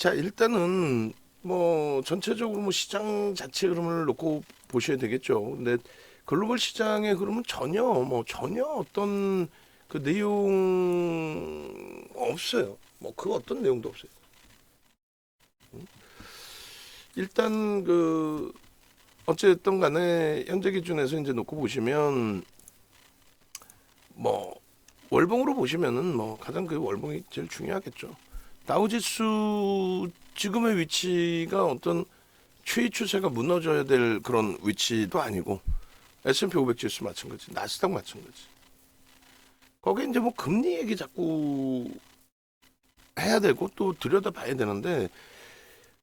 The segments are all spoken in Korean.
자, 일단은 뭐 전체적으로 뭐 시장 자체 흐름을 놓고 보셔야 되겠죠. 근데 글로벌 시장의 흐름은 전혀 어떤 그 내용 없어요. 뭐 그 어떤 내용도 없어요. 일단 그 어쨌든 간에 현재 기준에서 이제 놓고 보시면 뭐 월봉으로 보시면은 뭐 가장 그 월봉이 제일 중요하겠죠. 다우지수 지금의 위치가 어떤 추이 추세가 무너져야 될 그런 위치도 아니고 S&P 500 지수 마찬가지, 나스닥 마찬가지. 거기에 이제 뭐 금리 얘기 자꾸 해야 되고 또 들여다봐야 되는데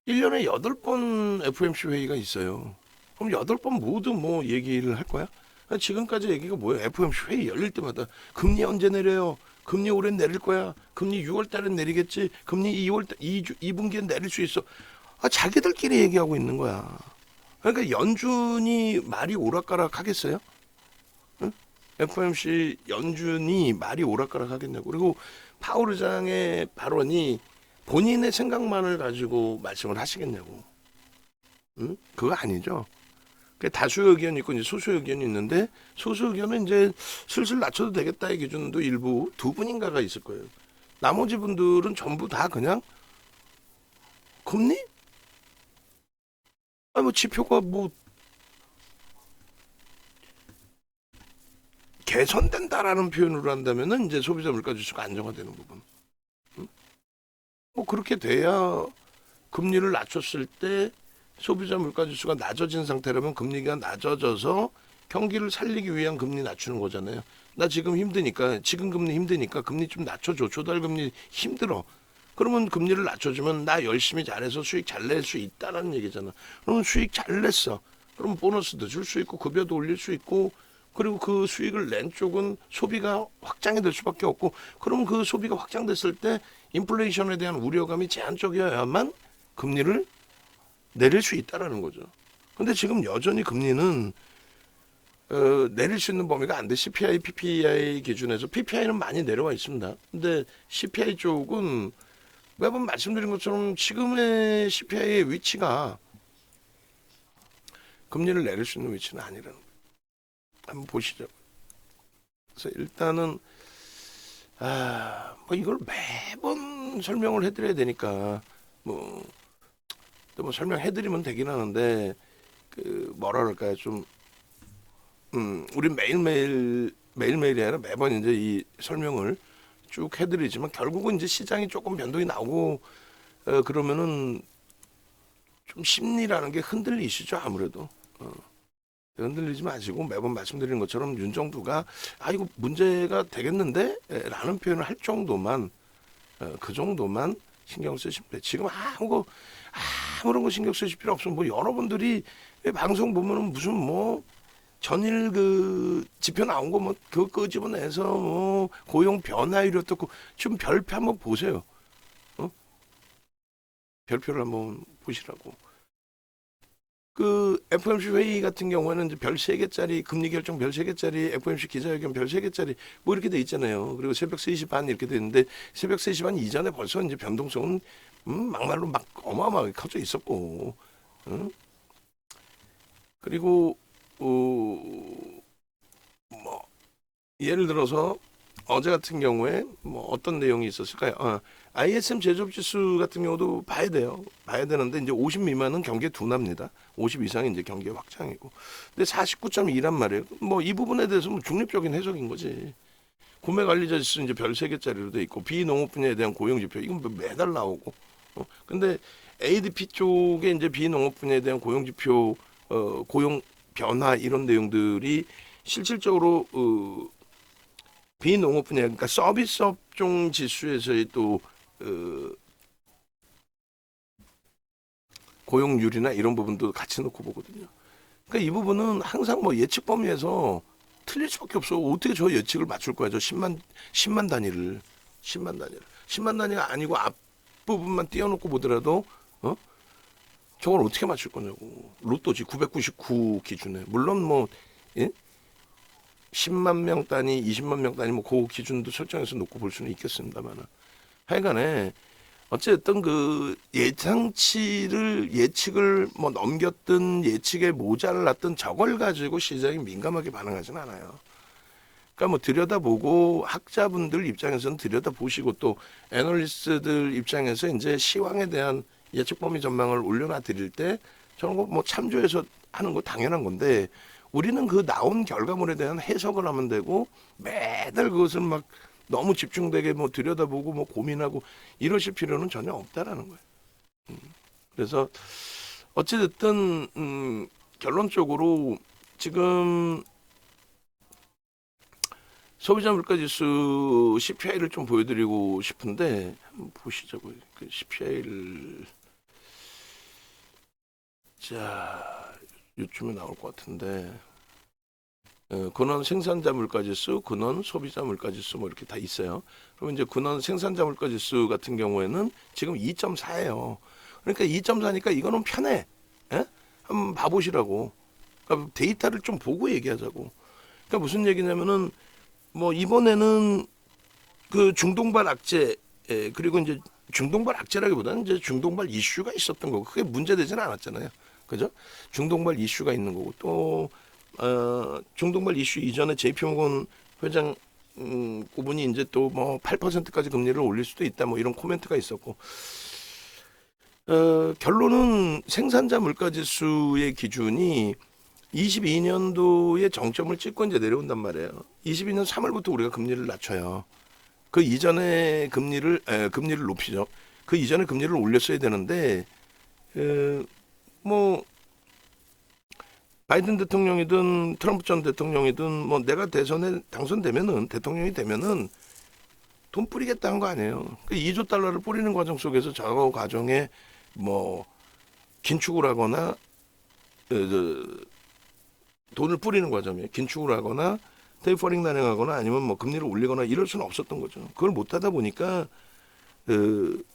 1년에 8번 FOMC 회의가 있어요. 그럼 8번 모두 뭐 얘기를 할 거야? 지금까지 얘기가 뭐예요? FOMC 회의 열릴 때마다 금리 언제 내려요? 금리 올해 내릴 거야. 금리 6월 달에 내리겠지. 금리 2분기에 내릴 수 있어. 자기들끼리 얘기하고 있는 거야. 그러니까 연준이 말이 오락가락 하겠어요? 응? FOMC 연준이 말이 오락가락 하겠냐고. 그리고 파월 의장의 발언이 본인의 생각만을 가지고 말씀을 하시겠냐고. 응? 그거 아니죠. 그 다수 의견이 있고 이제 소수 의견이 있는데 소수 의견은 이제 슬슬 낮춰도 되겠다의 기준도 일부 두 분인가가 있을 거예요. 나머지 분들은 전부 다 그냥 금리? 뭐 지표가 뭐 개선된다라는 표현으로 한다면은 이제 소비자 물가 지수가 안정화되는 부분. 응? 뭐 그렇게 돼야 금리를 낮췄을 때 소비자 물가 지수가 낮아진 상태라면 금리가 낮아져서 경기를 살리기 위한 금리 낮추는 거잖아요. 나 지금 힘드니까 지금 금리 힘드니까 금리 좀 낮춰줘. 조달 금리 힘들어. 그러면 금리를 낮춰주면 나 열심히 잘해서 수익 잘 낼 수 있다라는 얘기잖아. 그러면 수익 잘 냈어. 그럼 보너스도 줄 수 있고 급여도 올릴 수 있고 그리고 그 수익을 낸 쪽은 소비가 확장이 될 수밖에 없고 그러면 그 소비가 확장됐을 때 인플레이션에 대한 우려감이 제한적이어야만 금리를 내릴 수 있다라는 거죠. 근데 지금 여전히 금리는 내릴 수 있는 범위가 안 돼. CPI, PPI 기준에서 PPI는 많이 내려와 있습니다. 근데 CPI 쪽은 매번 말씀드린 것처럼 지금의 CPI의 위치가 금리를 내릴 수 있는 위치는 아니라는 거예요. 한번 보시죠. 그래서 일단은 뭐 이걸 매번 설명을 해드려야 되니까 뭐 또 뭐 설명해드리면 되긴 하는데 그 뭐라 그럴까요 좀 우리 매일매일이 아니라 매번 이제 이 설명을 쭉 해드리지만 결국은 이제 시장이 조금 변동이 나오고 그러면은 좀 심리라는 게 흔들리시죠 아무래도 흔들리지 마시고 매번 말씀드리는 것처럼 윤정두가 이거 문제가 되겠는데 라는 표현을 할 정도만 그 정도만 신경 쓰시면 돼. 지금 아무런 거 신경 쓰실 필요 없어. 뭐 여러분들이 방송 보면은 무슨 뭐 전일 그 지표 나온 거 뭐 그거 끄집어내서 뭐 고용 변화율이 어떻고 지금 별표 한번 보세요. 별표를 한번 보시라고. 그 FOMC 회의 같은 경우에는 이제 별 3개짜리 금리 결정 별 3개짜리 FOMC 기자회견 별 3개짜리 뭐 이렇게 돼 있잖아요. 그리고 새벽 3시 반 이렇게 돼 있는데 새벽 3시 반 이전에 벌써 이제 변동성은 막말로 막 어마어마하게 커져 있었고 그리고 뭐 예를 들어서 어제 같은 경우에 뭐 어떤 내용이 있었을까요? ISM 제조업 지수 같은 경우도 봐야 돼요. 봐야 되는데 이제 50 미만은 경기에 둔합니다. 50 이상이 이제 경기의 확장이고. 근데 49.2란 말이에요. 뭐 이 부분에 대해서 뭐 중립적인 해석인 거지. 구매 관리자 지수 이제 별 3개짜리로 돼 있고 비농업 분야에 대한 고용 지표 이건 뭐 매달 나오고. 근데 ADP 쪽에 이제 비농업 분야에 대한 고용 지표 고용 변화 이런 내용들이 실질적으로 비농업 분야 그러니까 서비스 업종 지수에서의 또 고용률이나 이런 부분도 같이 놓고 보거든요. 그러니까 이 부분은 항상 뭐 예측 범위에서 틀릴 수밖에 없어. 어떻게 저 예측을 맞출 거야? 저 10만 단위를 10만 단위가 아니고 앞부분만 띄워놓고 보더라도 저걸 어떻게 맞출 거냐고. 로또지 999 기준에 물론 뭐 예? 10만 명 단위, 20만 명 단위 뭐 그 기준도 설정해서 놓고 볼 수는 있겠습니다만 하여간에 어쨌든 그 예측을 뭐 넘겼든 예측에 모자랐든 저걸 가지고 시장이 민감하게 반응하진 않아요. 그러니까 뭐 들여다보고 학자분들 입장에서는 들여다보시고 또 애널리스트들 입장에서 이제 시황에 대한 예측 범위 전망을 올려놔 드릴 때 저런 거 뭐 참조해서 하는 거 당연한 건데 우리는 그 나온 결과물에 대한 해석을 하면 되고 매달 그것을 막 너무 집중되게 뭐 들여다보고 뭐 고민하고 이러실 필요는 전혀 없다라는 거예요. 그래서 어찌됐든 결론적으로 지금 소비자 물가지수 CPI를 좀 보여드리고 싶은데 한번 보시자고요. 그 CPI를 자 요즘에 나올 것 같은데 근원 생산자 물가지수, 근원 소비자 물가지수 뭐 이렇게 다 있어요. 그러면 이제 근원 생산자 물가지수 같은 경우에는 지금 2.4예요. 그러니까 2.4니까 이거는 편해. 예? 한번 봐보시라고. 그러니까 데이터를 좀 보고 얘기하자고. 그러니까 무슨 얘기냐면은 뭐 이번에는 그 중동발 악재 그리고 이제 중동발 악재라기보다는 이제 중동발 이슈가 있었던 거고 그게 문제되지는 않았잖아요. 그죠? 중동발 이슈가 있는 거고 또 중동발 이슈 이전에 JP모건 회장 그분이 이제 또 뭐 8%까지 금리를 올릴 수도 있다 뭐 이런 코멘트가 있었고 결론은 생산자 물가지수의 기준이 22년도에 정점을 찍고 이제 내려온단 말이에요. 22년 3월부터 우리가 금리를 낮춰요. 그 이전에 금리를 높이죠. 그 이전에 금리를 올렸어야 되는데 뭐 바이든 대통령이든 트럼프 전 대통령이든 뭐 내가 대선에 당선되면은 대통령이 되면은 돈 뿌리겠다는 거 아니에요. 그 2조 달러를 뿌리는 과정 속에서 저 과정에 뭐 긴축을 하거나 돈을 뿌리는 과정에 긴축을 하거나 테이퍼링 단행하거나 아니면 뭐 금리를 올리거나 이럴 수는 없었던 거죠. 그걸 못 하다 보니까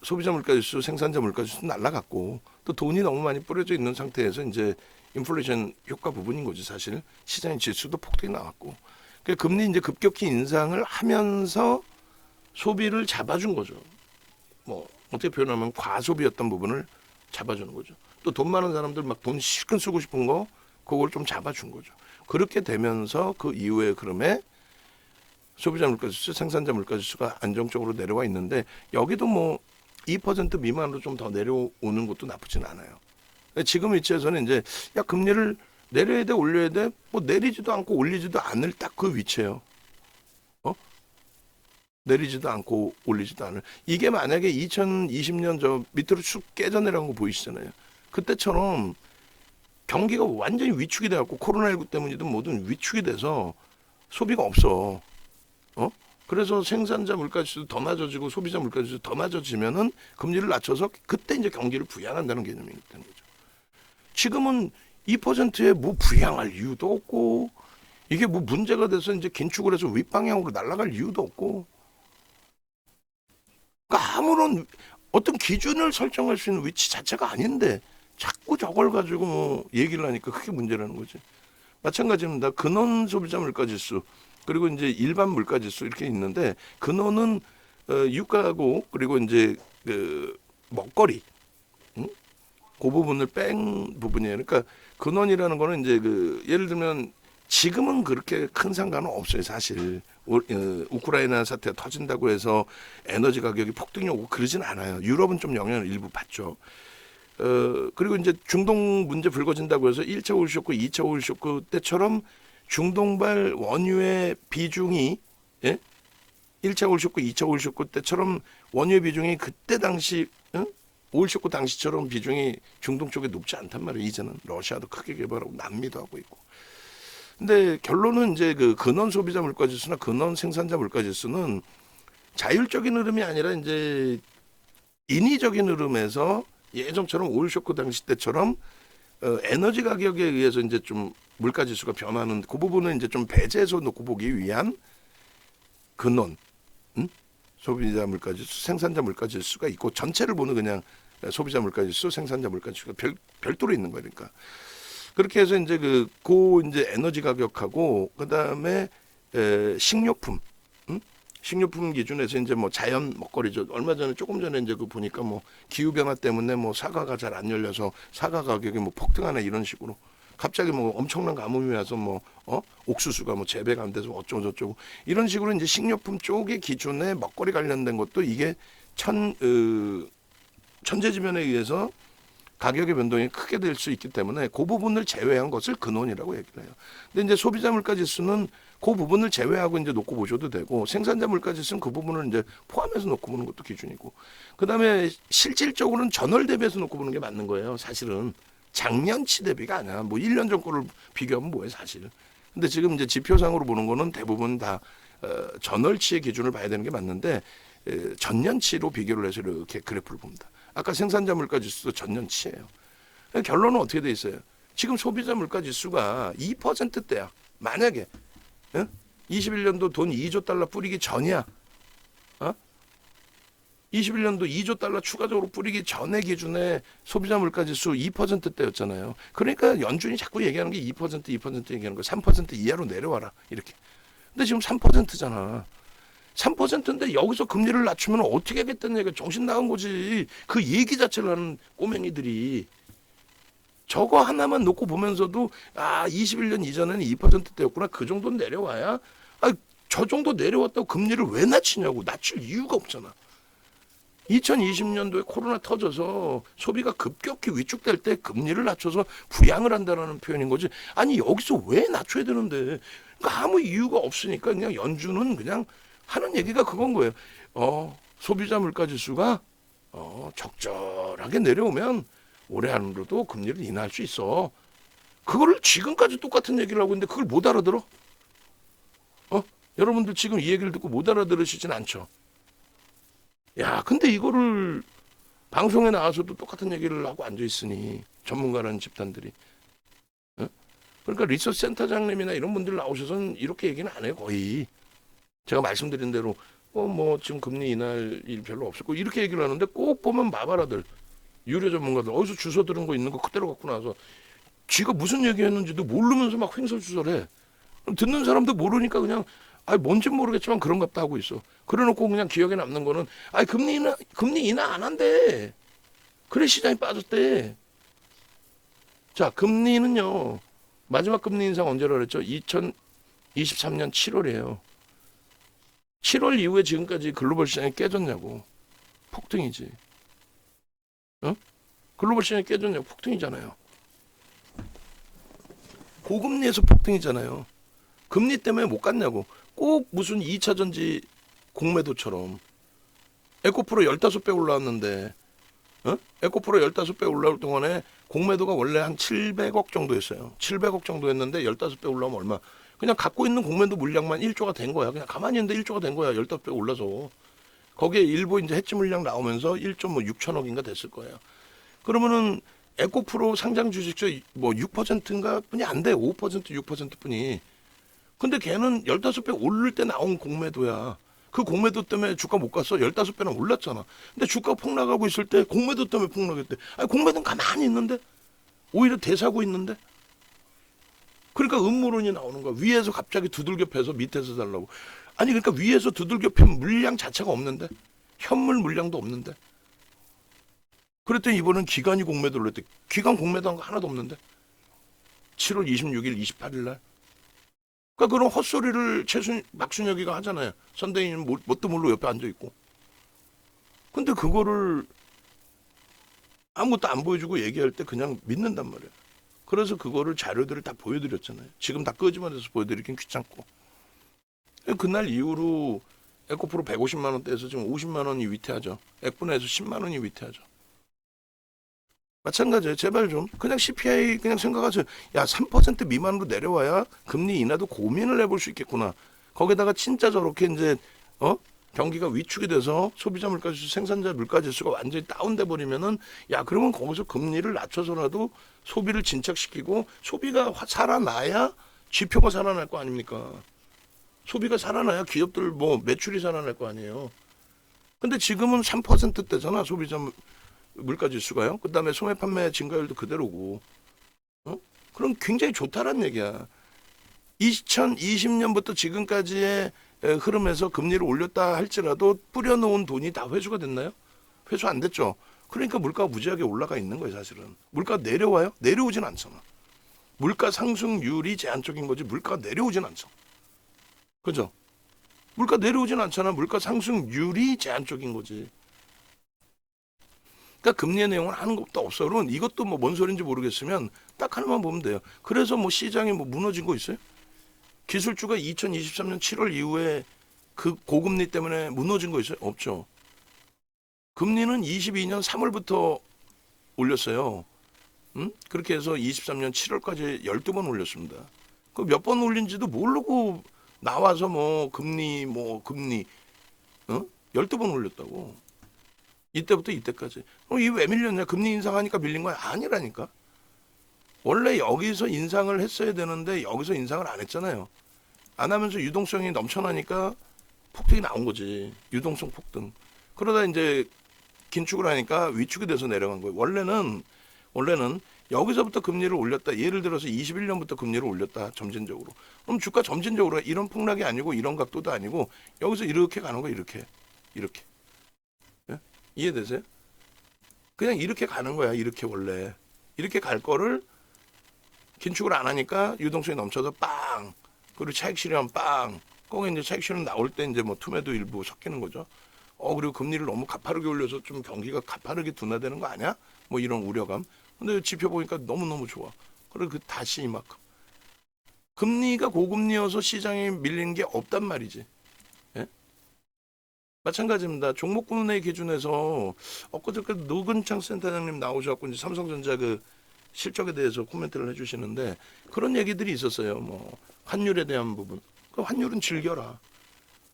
소비자 물가지수, 생산자 물가지수 날라갔고 또 돈이 너무 많이 뿌려져 있는 상태에서 이제 인플레이션 효과 부분인 거지 사실. 시장의 지수도 폭등이 나왔고. 그러니까 금리 이제 급격히 인상을 하면서 소비를 잡아준 거죠. 뭐 어떻게 표현하면 과소비였던 부분을 잡아주는 거죠. 또 돈 많은 사람들 막 돈 실컷 쓰고 싶은 거 그걸 좀 잡아준 거죠. 그렇게 되면서 그 이후에 그럼에 소비자 물가지수, 생산자 물가지수가 안정적으로 내려와 있는데 여기도 뭐 2% 미만으로 좀 더 내려오는 것도 나쁘진 않아요. 지금 위치에서는 이제 야 금리를 내려야 돼 올려야 돼 뭐 내리지도 않고 올리지도 않을 딱 그 위치예요. 내리지도 않고 올리지도 않을. 이게 만약에 2020년 저 밑으로 쭉 깨져내려간 거 보이시잖아요. 그때처럼 경기가 완전히 위축이 돼갖고 코로나19 때문이든 뭐든 위축이 돼서 소비가 없어. 그래서 생산자 물가지수도 더 낮아지고 소비자 물가지수도 더 낮아지면은 금리를 낮춰서 그때 이제 경기를 부양한다는 개념이 되는 거죠. 지금은 2%에 뭐 부양할 이유도 없고 이게 뭐 문제가 돼서 이제 긴축을 해서 윗방향으로 날아갈 이유도 없고 그러니까 아무런 어떤 기준을 설정할 수 있는 위치 자체가 아닌데 자꾸 저걸 가지고 뭐 얘기를 하니까 그게 문제라는 거지. 마찬가지입니다. 근원 소비자 물가지수 그리고 이제 일반 물가지수 이렇게 있는데 근원은 유가고 그리고 이제 그 먹거리 그 부분을 뺀 부분이에요. 그러니까 근원이라는 거는 이제 그 예를 들면 지금은 그렇게 큰 상관은 없어요. 사실 우크라이나 사태가 터진다고 해서 에너지 가격이 폭등이 오고 그러진 않아요. 유럽은 좀 영향을 일부 받죠. 그리고 이제 중동 문제 불거진다고 해서 1차 오일 쇼크, 2차 오일 쇼크 때처럼 중동발 원유의 비중이 1차 오일 쇼크, 2차 오일 쇼크 때처럼 원유의 비중이 그때 당시 오일 쇼크 당시처럼 비중이 중동 쪽에 높지 않단 말이에요. 이제는 러시아도 크게 개발하고 남미도 하고 있고. 근데 결론은 이제 그 근원 소비자 물가지수나 근원 생산자 물가지수는 자율적인 흐름이 아니라 이제 인위적인 흐름에서 예전처럼 오일 쇼크 당시 때처럼 에너지 가격에 의해서 이제 좀 물가지수가 변하는 그 부분은 이제 좀 배제해서 놓고 보기 위한 근원, 소비자 물가지수, 생산자 물가지수가 있고 전체를 보는 그냥 소비자 물가지수, 생산자 물가지수가 별도로 있는 거니까. 그렇게 해서 이제 이제 에너지 가격하고 그다음에 식료품, 식료품 기준에서 이제 뭐 자연 먹거리죠. 얼마 전에 조금 전에 이제 그 보니까 뭐 기후 변화 때문에 뭐 사과가 잘 안 열려서 사과 가격이 뭐 폭등하네 이런 식으로 갑자기 뭐 엄청난 가뭄이 와서 뭐 옥수수가 뭐 재배가 안 돼서 어쩌고 저쩌고 이런 식으로 이제 식료품 쪽의 기준에 먹거리 관련된 것도 이게 천재지변에 의해서 가격의 변동이 크게 될 수 있기 때문에 그 부분을 제외한 것을 근원이라고 얘기를 해요. 근데 이제 소비자 물가 지수는 그 부분을 제외하고 이제 놓고 보셔도 되고 생산자 물가 지수는 그 부분을 이제 포함해서 놓고 보는 것도 기준이고 그다음에 실질적으로는 전월 대비해서 놓고 보는 게 맞는 거예요. 사실은 작년치 대비가 아니야. 뭐 1년 전 거를 비교하면 뭐해 사실. 근데 지금 이제 지표상으로 보는 거는 대부분 다 전월치의 기준을 봐야 되는 게 맞는데 전년치로 비교를 해서 이렇게 그래프를 봅니다. 아까 생산자 물가 지수도 전년치예요. 결론은 어떻게 돼 있어요? 지금 소비자 물가 지수가 2%대야. 만약에 21년도 돈 2조 달러 뿌리기 전이야. 21년도 2조 달러 추가적으로 뿌리기 전의 기준에 소비자 물가 지수 2%대였잖아요. 그러니까 연준이 자꾸 얘기하는 게 2% 얘기하는 거 3% 이하로 내려와라 이렇게. 근데 지금 3%잖아. 3%인데 여기서 금리를 낮추면 어떻게 하겠다는 얘기가 정신 나간 거지. 그 얘기 자체를 하는 꼬맹이들이. 저거 하나만 놓고 보면서도 21년 이전에는 2%대였구나. 그 정도는 내려와야. 저 정도 내려왔다고 금리를 왜 낮추냐고. 낮출 이유가 없잖아. 2020년도에 코로나 터져서 소비가 급격히 위축될 때 금리를 낮춰서 부양을 한다는 표현인 거지. 아니 여기서 왜 낮춰야 되는데. 그러니까 아무 이유가 없으니까 그냥 연준은 그냥 하는 얘기가 그건 거예요. 소비자 물가 지수가 적절하게 내려오면 올해 안으로도 금리를 인하할 수 있어. 그거를 지금까지 똑같은 얘기를 하고 있는데 그걸 못 알아들어? 여러분들 지금 이 얘기를 듣고 못 알아들으시진 않죠? 야, 근데 이거를 방송에 나와서도 똑같은 얘기를 하고 앉아 있으니 전문가라는 집단들이. 그러니까 리서치 센터장님이나 이런 분들 나오셔서는 이렇게 얘기는 안 해요, 거의. 제가 말씀드린 대로 뭐 지금 금리 인하할 일 별로 없었고 이렇게 얘기를 하는데 꼭 보면 마바라들 유료 전문가들 어디서 주워 들은 거 있는 거 그대로 갖고 나와서 쥐가 무슨 얘기했는지도 모르면서 막 횡설수설해. 듣는 사람도 모르니까 그냥 뭔진 모르겠지만 그런갑다 하고 있어. 그래놓고 그냥 기억에 남는 거는 금리 인하 안 한대. 그래 시장이 빠졌대. 자, 금리는요. 마지막 금리 인상 언제라 그랬죠? 2023년 7월이에요. 7월 이후에 지금까지 글로벌 시장이 깨졌냐고. 폭등이지. 글로벌 시장이 깨졌냐고. 폭등이잖아요. 고금리에서 폭등이잖아요. 금리 때문에 못 갔냐고. 꼭 무슨 2차 전지 공매도처럼 에코프로 15배 올라왔는데 에코프로 15배 올라올 동안에 공매도가 원래 한 700억 정도였어요. 700억 정도 했는데 15배 올라오면 얼마? 그냥 갖고 있는 공매도 물량만 1조가 된 거야. 그냥 가만히 있는데 1조가 된 거야. 15배 올라서. 거기에 일부 이제 해지 물량 나오면서 1조 뭐 6천억인가 됐을 거예요. 그러면은 에코프로 상장 주식수 뭐 6%인가 뿐이 안 돼. 5% 6% 뿐이. 근데 걔는 15배 오를 때 나온 공매도야. 그 공매도 때문에 주가 못 갔어. 15배나 올랐잖아. 근데 주가 폭락하고 있을 때 공매도 때문에 폭락했대. 공매도는 가만히 있는데 오히려 대사고 있는데. 그러니까 음모론이 나오는 거야. 위에서 갑자기 두들겨 패서 밑에서 달라고. 아니 그러니까 위에서 두들겨 팬 물량 자체가 없는데. 현물 물량도 없는데. 그랬더니 이번엔 기간이 공매도를 했대. 기간 공매도한 거 하나도 없는데. 7월 26일, 28일 날. 그러니까 그런 헛소리를 막순혁이가 하잖아요. 선대위는 뭣도 모르고 옆에 앉아있고. 근데 그거를 아무것도 안 보여주고 얘기할 때 그냥 믿는단 말이에요. 그래서 그거를 자료들을 다 보여드렸잖아요. 지금 다 끄집어내서 보여드리긴 귀찮고. 그날 이후로 에코프로 150만 원대에서 지금 50만 원이 위태하죠. 액분해서 10만 원이 위태하죠. 마찬가지예요. 제발 좀 그냥 CPI 그냥 생각하세요. 야 3% 미만으로 내려와야 금리 인하도 고민을 해볼 수 있겠구나. 거기다가 진짜 저렇게 이제 경기가 위축이 돼서 소비자 물가지수, 생산자 물가지수가 완전히 다운돼 버리면은 그러면 거기서 금리를 낮춰서라도 소비를 진척시키고 소비가 살아나야 지표가 살아날 거 아닙니까? 소비가 살아나야 기업들 뭐 매출이 살아날 거 아니에요. 근데 지금은 3%대잖아 소비자 물가지수가요. 그 다음에 소매 판매 증가율도 그대로고. 그럼 굉장히 좋다란 얘기야. 2020년부터 지금까지의 흐름에서 금리를 올렸다 할지라도 뿌려놓은 돈이 다 회수가 됐나요? 회수 안 됐죠. 그러니까 물가가 무지하게 올라가 있는 거예요, 사실은. 물가 내려와요? 내려오진 않잖아. 물가 상승률이 제한적인 거지 물가가 내려오진 않죠. 그죠? 물가 내려오진 않잖아. 물가 상승률이 제한적인 거지. 그러니까 금리의 내용은 하는 것도 없어. 그러면 이것도 뭐 뭔 소리인지 모르겠으면 딱 하나만 보면 돼요. 그래서 뭐 시장이 뭐 무너진 거 있어요? 기술주가 2023년 7월 이후에 그 고금리 때문에 무너진 거 있어요? 없죠. 금리는 22년 3월부터 올렸어요. 그렇게 해서 23년 7월까지 12번 올렸습니다. 그 몇 번 올린지도 모르고 나와서 뭐 금리, 어? 12번 올렸다고. 이때부터 이때까지. 이 왜 밀렸냐? 금리 인상하니까 밀린 거야? 아니라니까. 원래 여기서 인상을 했어야 되는데 여기서 인상을 안 했잖아요. 안 하면서 유동성이 넘쳐나니까 폭등이 나온 거지. 유동성 폭등. 그러다 이제 긴축을 하니까 위축이 돼서 내려간 거예요. 원래는 여기서부터 금리를 올렸다. 예를 들어서 21년부터 금리를 올렸다. 점진적으로. 그럼 주가 점진적으로 이런 폭락이 아니고 이런 각도도 아니고 여기서 이렇게 가는 거예요. 이렇게. 예? 이해되세요? 그냥 이렇게 가는 거야. 이렇게 원래. 이렇게 갈 거를 긴축을 안 하니까 유동성이 넘쳐서 빵. 그리고 차익 실현 빵. 거기 이제 차익 실현 나올 때 이제 뭐 투매도 일부 섞이는 거죠. 그리고 금리를 너무 가파르게 올려서 좀 경기가 가파르게 둔화되는 거 아니야? 뭐 이런 우려감. 근데 지표 보니까 너무너무 좋아. 그리고 그 다시 이만큼. 금리가 고금리여서 시장에 밀리는 게 없단 말이지. 예? 마찬가지입니다. 종목군의 기준에서 엊그저께 노근창 센터장님 나오셔갖고 이제 삼성전자 그 실적에 대해서 코멘트를 해주시는데 그런 얘기들이 있었어요. 뭐 환율에 대한 부분. 그 환율은 즐겨라.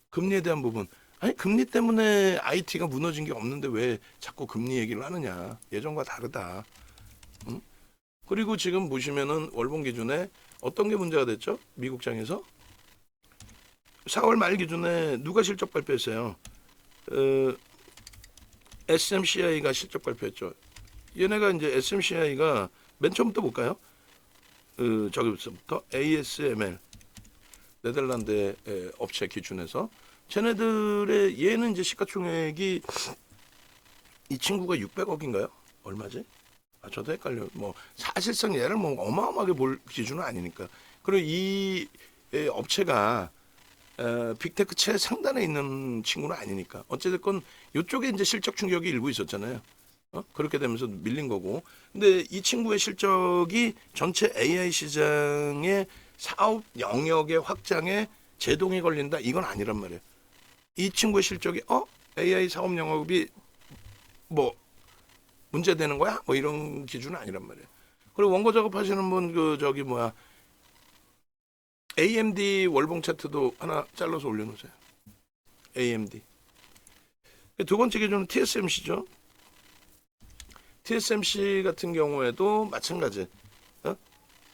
금리에 대한 부분. 아니 금리 때문에 IT가 무너진 게 없는데 왜 자꾸 금리 얘기를 하느냐. 예전과 다르다. 응? 그리고 지금 보시면은 월봉 기준에 어떤 게 문제가 됐죠? 미국장에서 4월 말 기준에 누가 실적 발표했어요? SMCI가 실적 발표했죠. 얘네가 이제 SMCI가 맨 처음부터 볼까요? 저기부터 ASML 네덜란드의 업체 기준에서 쟤네들의 얘는 이제 시가총액이 이 친구가 600억인가요? 얼마지? 저도 헷갈려. 뭐 사실상 얘를 뭐 어마어마하게 볼 기준은 아니니까. 그리고 이 업체가 빅테크 최상단에 있는 친구는 아니니까. 어찌됐건 이쪽에 이제 실적 충격이 일부 있었잖아요. 그렇게 되면서 밀린 거고. 근데 이 친구의 실적이 전체 AI 시장의 사업 영역의 확장에 제동이 걸린다. 이건 아니란 말이에요. 이 친구의 실적이 AI 사업 영역이 뭐 문제되는 거야? 뭐 이런 기준은 아니란 말이에요. 그리고 원고 작업하시는 분 AMD 월봉 차트도 하나 잘라서 올려놓으세요. AMD. 두 번째 기준은 TSMC죠. TSMC 같은 경우에도 마찬가지.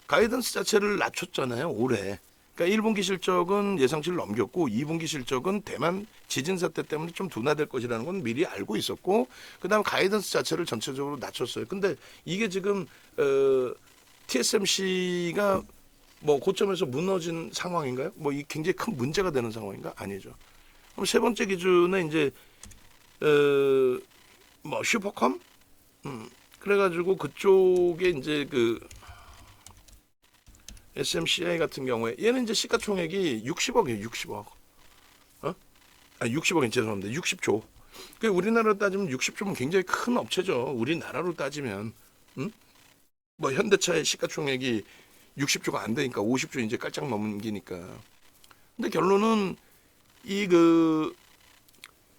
가이던스 자체를 낮췄잖아요. 올해. 그러니까 1분기 실적은 예상치를 넘겼고 2분기 실적은 대만 지진 사태 때문에 좀 둔화될 것이라는 건 미리 알고 있었고 그다음 가이던스 자체를 전체적으로 낮췄어요. 근데 이게 지금 TSMC가 뭐 고점에서 무너진 상황인가요? 뭐 이 굉장히 큰 문제가 되는 상황인가? 아니죠. 그럼 세 번째 기준에 이제 뭐 슈퍼컴 그래가지고 그쪽에 이제 그 SMCI 같은 경우에 얘는 이제 시가총액이 60억이에요. 60억. 60억이 죄송합니다. 60조. 그 우리나라로 따지면 60조면 굉장히 큰 업체죠. 우리나라로 따지면 뭐 현대차의 시가총액이 60조가 안 되니까 50조 이제 깔짝 넘기니까. 근데 결론은 이 그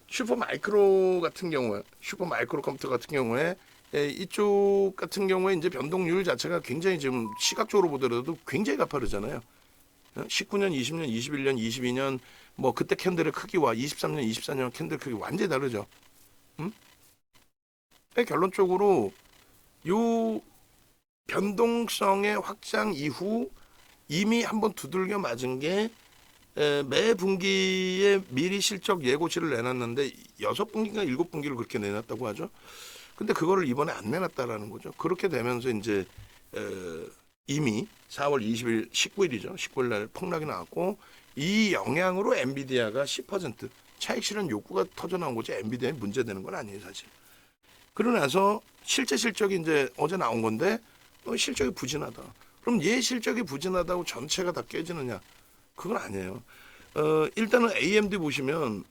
슈퍼마이크로 같은 경우에 슈퍼마이크로 컴퓨터 같은 경우에 이쪽 같은 경우에 이제 변동률 자체가 굉장히 지금 시각적으로 보더라도 굉장히 가파르잖아요. 19년, 20년, 21년, 22년 뭐 그때 캔들의 크기와 23년, 24년 캔들 크기 완전히 다르죠. 결론적으로 요 변동성의 확장 이후 이미 한번 두들겨 맞은 게 매 분기에 미리 실적 예고치를 내놨는데 6분기인가 7분기를 그렇게 내놨다고 하죠. 근데 그거를 이번에 안 내놨다라는 거죠. 그렇게 되면서 이제 이미 4월 20일 19일이죠. 19일 날 폭락이 나왔고 이 영향으로 엔비디아가 10% 차익 실현 욕구가 터져 나온 거지 엔비디아에 문제되는 건 아니에요 사실. 그러고 나서 실제 실적이 이제 어제 나온 건데 실적이 부진하다. 그럼 얘 실적이 부진하다고 전체가 다 깨지느냐? 그건 아니에요. 일단은 AMD 보시면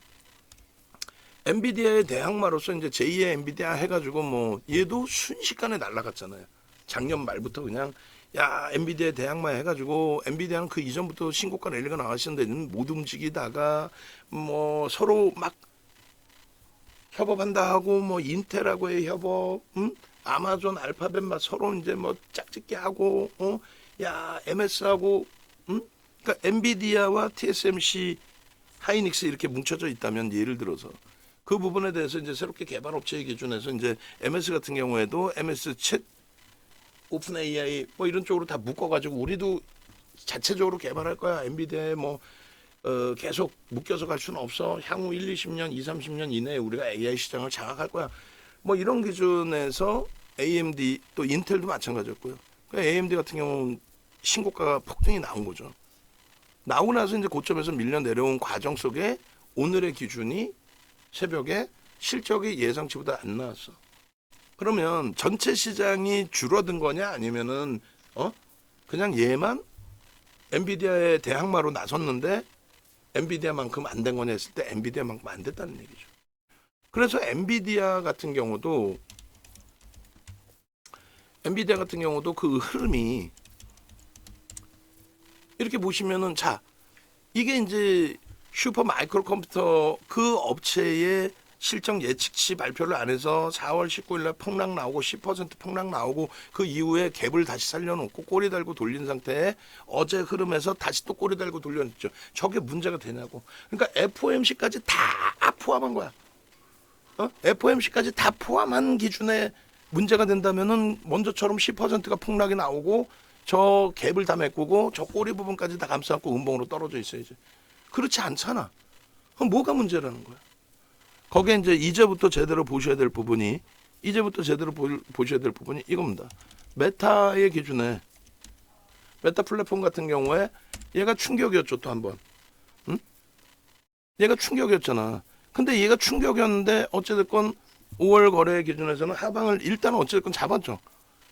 엔비디아의 대항마로서 이제 제2의 엔비디아 해가지고 뭐 얘도 순식간에 날아갔잖아요. 작년 말부터 그냥 야 엔비디아 대항마 해가지고 엔비디아는 그 이전부터 신고가 랠리가 나왔었는데 못 움직이다가 뭐 서로 막 협업한다 하고 뭐 인텔하고의 협업, 아마존, 알파벳 막 서로 이제 뭐 짝짓기 하고, 야 MS하고, 그러니까 엔비디아와 TSMC, 하이닉스 이렇게 뭉쳐져 있다면 예를 들어서 그 부분에 대해서 이제 새롭게 개발 업체의 기준에서 이제 MS 같은 경우에도 MS 챗, 오픈 AI 뭐 이런 쪽으로 다 묶어가지고 우리도 자체적으로 개발할 거야. 엔비디아에 뭐 계속 묶여서 갈 수는 없어. 향후 1, 20년, 2, 30년 이내에 우리가 AI 시장을 장악할 거야. 뭐 이런 기준에서 AMD 또 인텔도 마찬가지였고요. 그러니까 AMD 같은 경우는 신고가가 폭등이 나온 거죠. 나오고 나서 이제 고점에서 밀려 내려온 과정 속에 오늘의 기준이 새벽에 실적이 예상치보다 안 나왔어. 그러면 전체 시장이 줄어든 거냐 아니면은 그냥 얘만 엔비디아의 대항마로 나섰는데 엔비디아만큼 안 된 거냐 했을 때 엔비디아만큼 안 됐다는 얘기죠. 그래서 엔비디아 같은 경우도 그 흐름이 이렇게 보시면은 자 이게 이제 슈퍼 마이크로 컴퓨터 그 업체의 실적 예측치 발표를 안 해서 4월 19일 날 폭락 나오고 10% 폭락 나오고 그 이후에 갭을 다시 살려놓고 꼬리 달고 돌린 상태에 어제 흐름에서 다시 또 꼬리 달고 돌려놨죠. 저게 문제가 되냐고. 그러니까 FOMC까지 다 포함한 거야. FOMC까지 다 포함한 기준에 문제가 된다면은 먼저처럼 10%가 폭락이 나오고 저 갭을 다 메꾸고 저 꼬리 부분까지 다 감싸고 음봉으로 떨어져 있어야지. 그렇지 않잖아. 그럼 뭐가 문제라는 거야. 거기에 이제부터 제대로 보셔야 될 부분이 이겁니다. 메타의 기준에 메타 플랫폼 같은 경우에 얘가 충격이었죠 또 한 번. 얘가 충격이었잖아. 근데 얘가 충격이었는데 어찌됐건 5월 거래 기준에서는 하방을 일단 어찌됐건 잡았죠.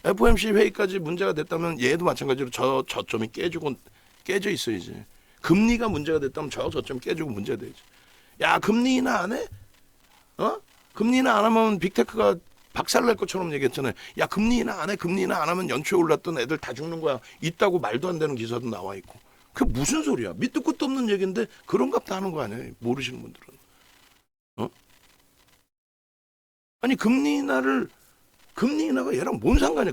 FOMC 회의까지 문제가 됐다면 얘도 마찬가지로 저점이 깨져 있어야지. 금리가 문제가 됐다면 저점이 깨지고 문제가 되지. 야 금리 인하 안 해? 금리 인하 안 하면 빅테크가 박살날 것처럼 얘기했잖아요. 야 금리 인하 안 해? 금리 인하 안 하면 연초에 올랐던 애들 다 죽는 거야. 있다고 말도 안 되는 기사도 나와 있고. 그게 무슨 소리야? 밑도 끝도 없는 얘기인데 그런갑다 하는 거 아니에요? 모르시는 분들은. 아니 금리 인하가 얘랑 뭔 상관이야?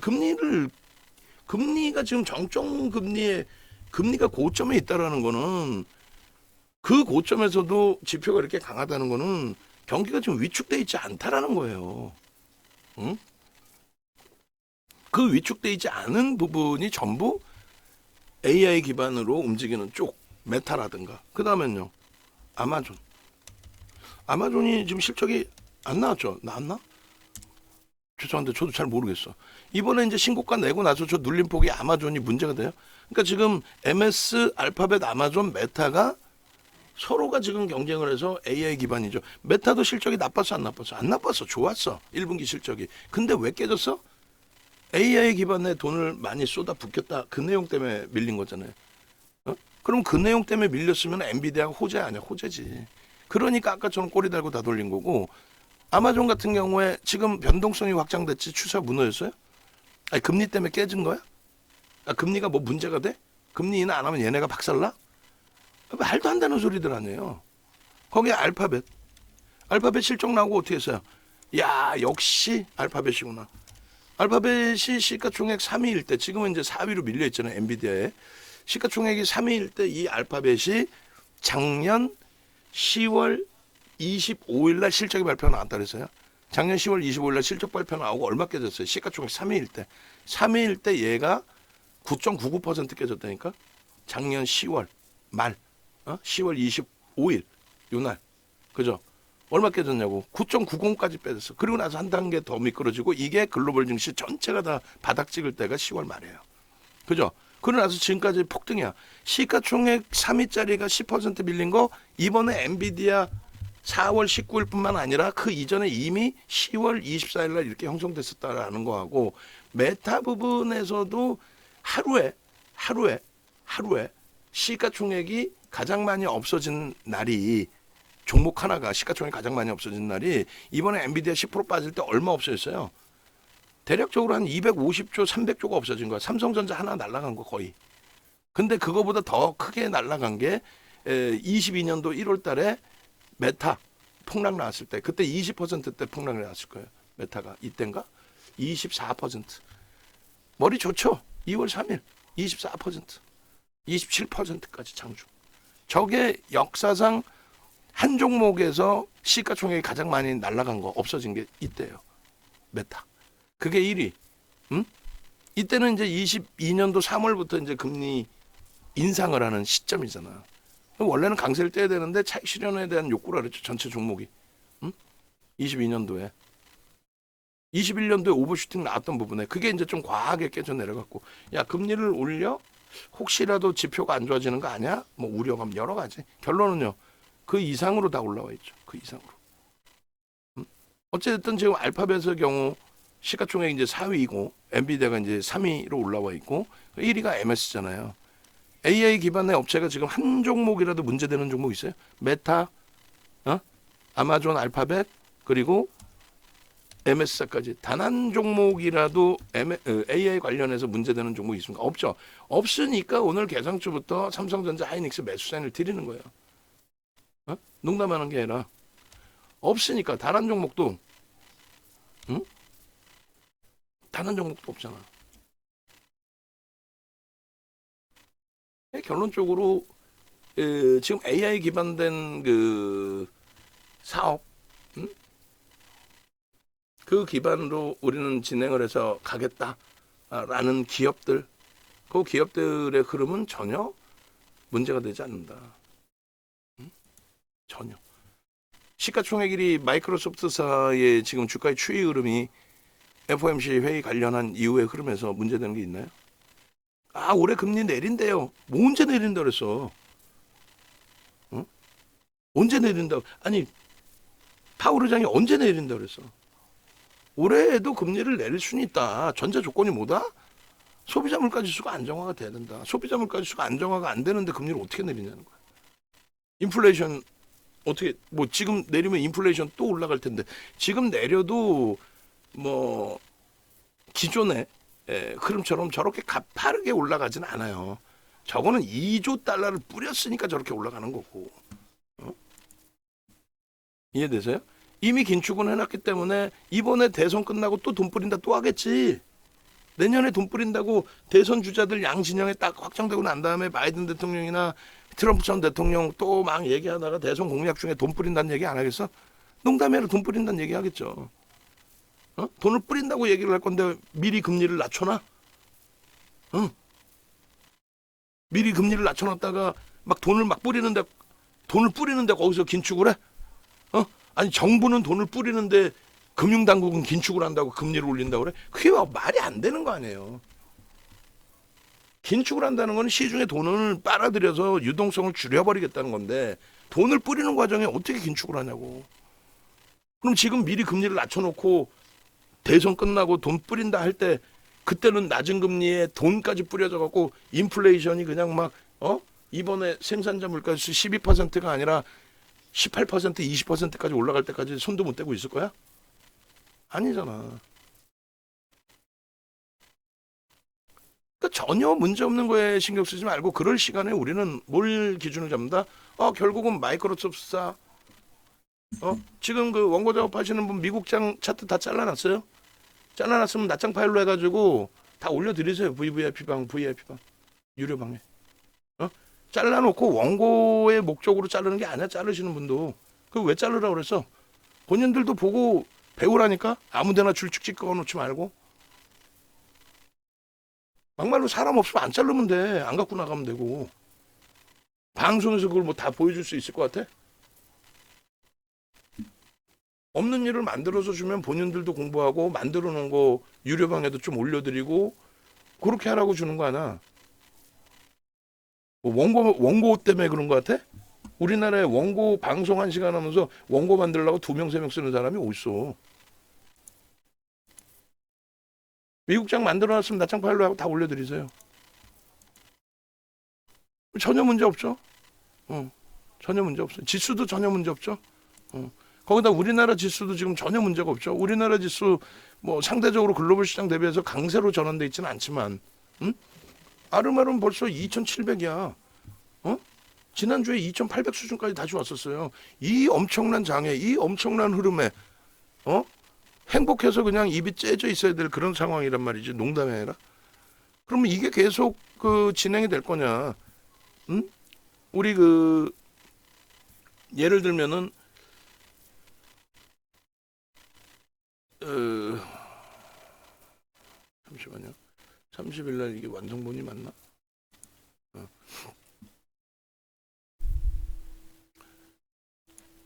금리가 지금 정점 금리가 고점에 있다라는 거는 그 고점에서도 지표가 이렇게 강하다는 거는 경기가 지금 위축돼 있지 않다라는 거예요. 응? 그 위축돼 있지 않은 부분이 전부 AI 기반으로 움직이는 쪽, 메타라든가. 그 다음엔요, 아마존이 지금 실적이 안 나왔죠? 나왔나? 죄송한데 저도 잘 모르겠어. 이번에 이제 신고가 내고 나서 저 눌림폭이 아마존이 문제가 돼요. 그러니까 지금 MS, 알파벳, 아마존, 메타가 서로가 지금 경쟁을 해서 AI 기반이죠. 메타도 실적이 나빴어 안 나빴어? 안 나빴어. 좋았어. 1분기 실적이. 근데 왜 깨졌어? AI 기반에 돈을 많이 쏟아 붓겠다. 그 내용 때문에 밀린 거잖아요. 그럼 그 내용 때문에 밀렸으면 엔비디아가 호재 아니야. 호재지. 그러니까 아까처럼 꼬리 달고 다 돌린 거고 아마존 같은 경우에 지금 변동성이 확장됐지 추세가 무너졌어요? 아니 금리 때문에 깨진 거야? 금리가 뭐 문제가 돼? 금리 인하 안 하면 얘네가 박살나? 말도 안 되는 소리들 아니에요. 거기에 알파벳 실적 나오고 어떻게 했어요? 야 역시 알파벳이구나. 알파벳이 시가총액 3위일 때 지금은 이제 4위로 밀려 있잖아요. 엔비디아에. 시가총액이 3위일 때 이 알파벳이 작년 10월 25일 날 실적이 발표가 나왔다 그랬어요. 작년 10월 25일 날 실적 발표 나오고 얼마 깨졌어요? 시가총액 3위일 때. 3위일 때 얘가 9.99% 깨졌다니까. 작년 10월 말 10월 25일 요날 그죠? 얼마 깨졌냐고 9.90까지 빼졌어. 그리고 나서 한 단계 더 미끄러지고 이게 글로벌 증시 전체가 다 바닥 찍을 때가 10월 말이에요. 그죠? 그러고 나서 지금까지 폭등이야. 시가총액 3위짜리가 10% 밀린 거 이번에 엔비디아 4월 19일뿐만 아니라 그 이전에 이미 10월 24일 날 이렇게 형성됐었다라는 거하고 메타 부분에서도 하루에 시가총액이 가장 많이 없어진 날이 종목 하나가 시가총액이 가장 많이 없어진 날이 이번에 엔비디아 10% 빠질 때 얼마 없어졌어요? 대략적으로 한 250조, 300조가 없어진 거야. 삼성전자 하나 날라간 거 거의. 근데 그거보다 더 크게 날라간 게 22년도 1월 달에 메타 폭락 나왔을 때 그때 20%대 폭락이 나왔을 거예요. 메타가 이때인가? 24%. 머리 좋죠? 2월 3일 24%. 27%까지 장중. 저게 역사상 한 종목에서 시가총액이 가장 많이 날라간 거 없어진 게 이때예요. 메타. 그게 1위. 응? 이때는 이제 22년도 3월부터 이제 금리 인상을 하는 시점이잖아. 원래는 강세를 떼야 되는데 차익 실현에 대한 욕구라 그랬죠. 전체 종목이. 응? 22년도에. 21년도에 오버슈팅 나왔던 부분에 그게 이제 좀 과하게 깨져 내려갔고 야 금리를 올려? 혹시라도 지표가 안 좋아지는 거 아니야? 뭐 우려감 여러 가지. 결론은요. 그 이상으로 다 올라와 있죠. 그 이상으로. 어쨌든 지금 알파벳의 경우 시가총액 이제 4위이고 엔비디아가 이제 3위로 올라와 있고 1위가 MS잖아요. AI 기반의 업체가 지금 한 종목이라도 문제되는 종목 있어요? 메타, 아마존 알파벳 그리고 MS사까지 단 한 종목이라도 AI 관련해서 문제되는 종목이 있습니까? 없죠. 없으니까 오늘 개상주부터 삼성전자 하이닉스 매수 사인을 드리는 거예요. 농담하는 게 아니라 없으니까 단 한 종목도 단 한 종목도 없잖아. 결론적으로 지금 AI 기반된 그 사업 그 기반으로 우리는 진행을 해서 가겠다라는 기업들 그 기업들의 흐름은 전혀 문제가 되지 않는다. 전혀. 시가총액 1위 마이크로소프트사의 지금 주가의 추이 흐름이 FOMC 회의 관련한 이후의 흐름에서 문제되는 게 있나요? 아 올해 금리 내린대요. 뭐 언제 내린다 그랬어? 응? 언제 내린다? 아니 파월 의장이 언제 내린다 그랬어? 올해에도 금리를 내릴 수는 있다. 전제 조건이 뭐다? 소비자 물가 지수가 안정화가 돼야 된다. 소비자 물가 지수가 안정화가 안 되는데 금리를 어떻게 내리냐는 거야. 인플레이션 어떻게 뭐 지금 내리면 인플레이션 또 올라갈 텐데 지금 내려도 뭐 기존의 흐름처럼 저렇게 가파르게 올라가진 않아요. 저거는 2조 달러를 뿌렸으니까 저렇게 올라가는 거고. 이해되세요? 이미 긴축은 해놨기 때문에 이번에 대선 끝나고 또 돈 뿌린다 또 하겠지. 내년에 돈 뿌린다고 대선 주자들 양진영에 딱 확정되고 난 다음에 바이든 대통령이나 트럼프 전 대통령 또 막 얘기하다가 대선 공약 중에 돈 뿌린다는 얘기 안 하겠어? 농담이 아니라 돈 뿌린다는 얘기 하겠죠. 돈을 뿌린다고 얘기를 할 건데 미리 금리를 낮춰놔? 미리 금리를 낮춰놨다가 막 돈을 뿌리는데 거기서 긴축을 해? 아니 정부는 돈을 뿌리는데 금융당국은 긴축을 한다고 금리를 올린다고 그래? 그게 말이 안 되는 거 아니에요. 긴축을 한다는 건 시중에 돈을 빨아들여서 유동성을 줄여버리겠다는 건데 돈을 뿌리는 과정에 어떻게 긴축을 하냐고. 그럼 지금 미리 금리를 낮춰놓고 대선 끝나고 돈 뿌린다 할 때 그때는 낮은 금리에 돈까지 뿌려져 갖고 인플레이션이 그냥 막 이번에 생산자 물가지수 12%가 아니라 18%, 20%까지 올라갈 때까지 손도 못 대고 있을 거야? 아니잖아. 그러니까 전혀 문제 없는 거에 신경 쓰지 말고 그럴 시간에 우리는 뭘 기준을 잡는다? 결국은 마이크로소프트사 지금 그 원고 작업하시는 분 미국장 차트 다 잘라놨어요? 잘라놨으면 낱장 파일로 해가지고 다 올려드리세요. VVIP방 유료방에 잘라놓고 원고의 목적으로 자르는 게 아니야. 자르시는 분도 그 왜 자르라고 그랬어? 본인들도 보고 배우라니까. 아무데나 줄쭉 찍어 놓지 말고 막말로 사람 없으면 안 자르면 돼. 안 갖고 나가면 되고. 방송에서 그걸 뭐 다 보여줄 수 있을 것 같아? 없는 일을 만들어서 주면 본인들도 공부하고 만들어 놓은 거 유료방에도 좀 올려드리고 그렇게 하라고 주는 거 아니야. 뭐 원고 때문에 그런 것 같아? 우리나라에 원고 방송 1시간 하면서 원고 만들려고 2명 3명 쓰는 사람이 어딨어. 미국장 만들어놨으면 나창 파일로 하고 다 올려드리세요. 전혀 문제 없죠. 전혀 문제 없어요. 지수도 전혀 문제 없죠. 거기다 우리나라 지수도 지금 전혀 문제가 없죠. 우리나라 지수 뭐 상대적으로 글로벌 시장 대비해서 강세로 전환돼 있지는 않지만, 아름아름 벌써 2,700이야. 지난주에 2,800 수준까지 다시 왔었어요. 이 엄청난 장애, 이 엄청난 흐름에 행복해서 그냥 입이 째져 있어야 될 그런 상황이란 말이지. 농담이 아니라. 그러면 이게 계속 그 진행이 될 거냐? 우리 그 예를 들면은 잠시만요. 30일 날 이게 완성본이 맞나?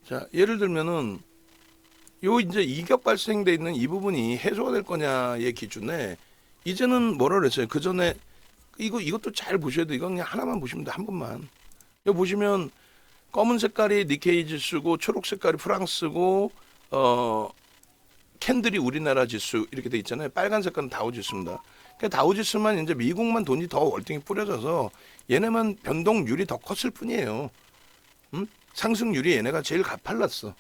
자, 예를 들면은 요 이제 이격 발생돼 있는 이 부분이 해소가 될 거냐의 기준에 이제는 뭐라 그랬어요? 그 전에 이것도 잘 보셔야 돼. 이건 그냥 하나만 보시면 돼. 한 번만. 여기 보시면 검은 색깔이 니케이 지수고 초록 색깔이 프랑스고 캔들이 우리나라 지수 이렇게 돼 있잖아요. 빨간 색깔은 다우 지수입니다. 그러니까 다우 지수만 이제 미국만 돈이 더 월등히 뿌려져서 얘네만 변동률이 더 컸을 뿐이에요. 상승률이 얘네가 제일 가팔랐어.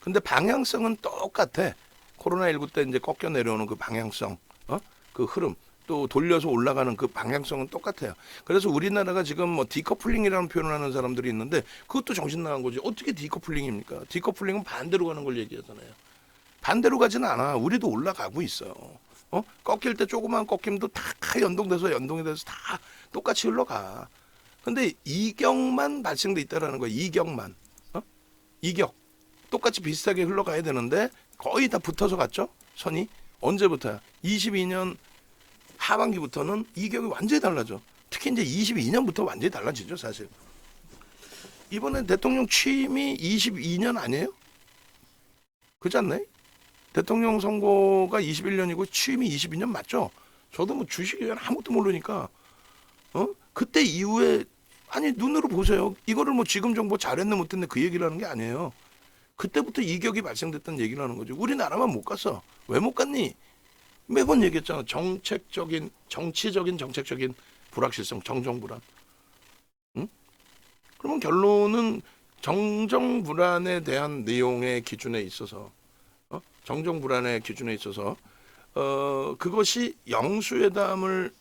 근데 방향성은 똑같아. 코로나19 때 이제 꺾여 내려오는 그 방향성, 그 흐름, 또 돌려서 올라가는 그 방향성은 똑같아요. 그래서 우리나라가 지금 뭐 디커플링이라는 표현을 하는 사람들이 있는데 그것도 정신 나간 거지. 어떻게 디커플링입니까? 디커플링은 반대로 가는 걸 얘기하잖아요. 반대로 가지는 않아. 우리도 올라가고 있어요. 꺾일 때 조그만 꺾임도 다 연동이 돼서 다 똑같이 흘러가. 근데 이격만 발생돼 있다라는 거야. 이격만. 이격. 똑같이 비슷하게 흘러가야 되는데 거의 다 붙어서 갔죠. 선이. 언제부터야? 22년 하반기부터는 이격이 완전히 달라져. 특히 이제 22년부터 완전히 달라지죠, 사실. 이번에 대통령 취임이 22년 아니에요? 그렇지 않나요? 대통령 선거가 21년이고 취임이 22년 맞죠? 저도 뭐 주식에 대한 아무것도 모르니까 그때 이후에 아니 눈으로 보세요. 이거를 뭐 지금 정부 잘했네 못했네 그 얘기를 하는 게 아니에요. 그때부터 이격이 발생됐다는 얘기를 하는 거죠. 우리나라만 못 갔어. 왜 못 갔니? 매번 얘기했잖아. 정책적인 정책적인 불확실성, 정정불안. 응? 그러면 결론은 정정불안에 대한 내용의 기준에 있어서 정정불안의 기준에 있어서 그것이 영수회담을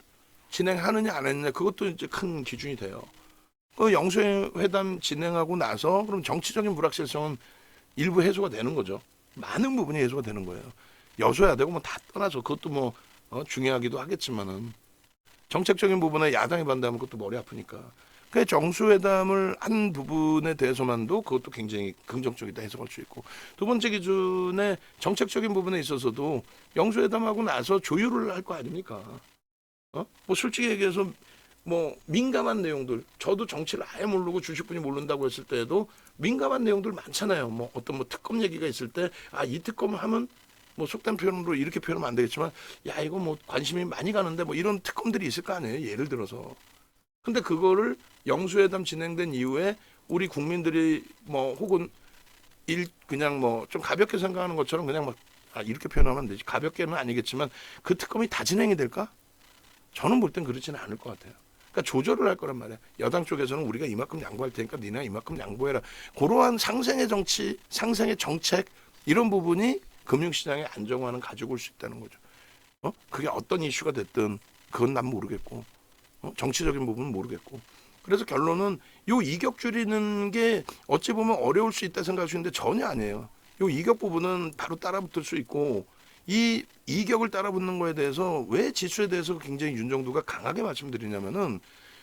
진행하느냐 안 하느냐 그것도 이제 큰 기준이 돼요. 그 영수회담 진행하고 나서 그럼 정치적인 불확실성은 일부 해소가 되는 거죠. 많은 부분이 해소가 되는 거예요. 여소야 되고 뭐 다 떠나서 그것도 뭐 중요하기도 하겠지만은 정책적인 부분에 야당이 반대하면 그것도 머리 아프니까. 그 정수회담을 한 부분에 대해서만도 그것도 굉장히 긍정적이다 해석할 수 있고 두 번째 기준에 정책적인 부분에 있어서도 영수회담하고 나서 조율을 할 거 아닙니까? 뭐 솔직히 얘기해서 뭐 민감한 내용들 저도 정치를 아예 모르고 주식분이 모른다고 했을 때에도 민감한 내용들 많잖아요. 뭐 어떤 뭐 특검 얘기가 있을 때 이 특검을 하면 뭐 속된 표현으로 이렇게 표현하면 안 되겠지만 야 이거 뭐 관심이 많이 가는데 뭐 이런 특검들이 있을 거 아니에요. 예를 들어서. 근데 그거를 영수회담 진행된 이후에 우리 국민들이 뭐 혹은 그냥 뭐 좀 가볍게 생각하는 것처럼 그냥 막 이렇게 표현하면 안 되지. 가볍게는 아니겠지만 그 특검이 다 진행이 될까? 저는 볼 땐 그렇지는 않을 것 같아요. 그러니까 조절을 할 거란 말이야. 여당 쪽에서는 우리가 이만큼 양보할 테니까 니네 이만큼 양보해라. 그러한 상생의 정치, 상생의 정책 이런 부분이 금융시장의 안정화는 가지고 올 수 있다는 거죠. 그게 어떤 이슈가 됐든 그건 난 모르겠고 정치적인 부분은 모르겠고 그래서 결론은 요 이격 줄이는 게 어찌 보면 어려울 수 있다 생각하시는데 전혀 아니에요. 요 이격 부분은 바로 따라붙을 수 있고 이 이격을 따라붙는 거에 대해서 왜 지수에 대해서 굉장히 윤정두가 강하게 말씀드리냐면은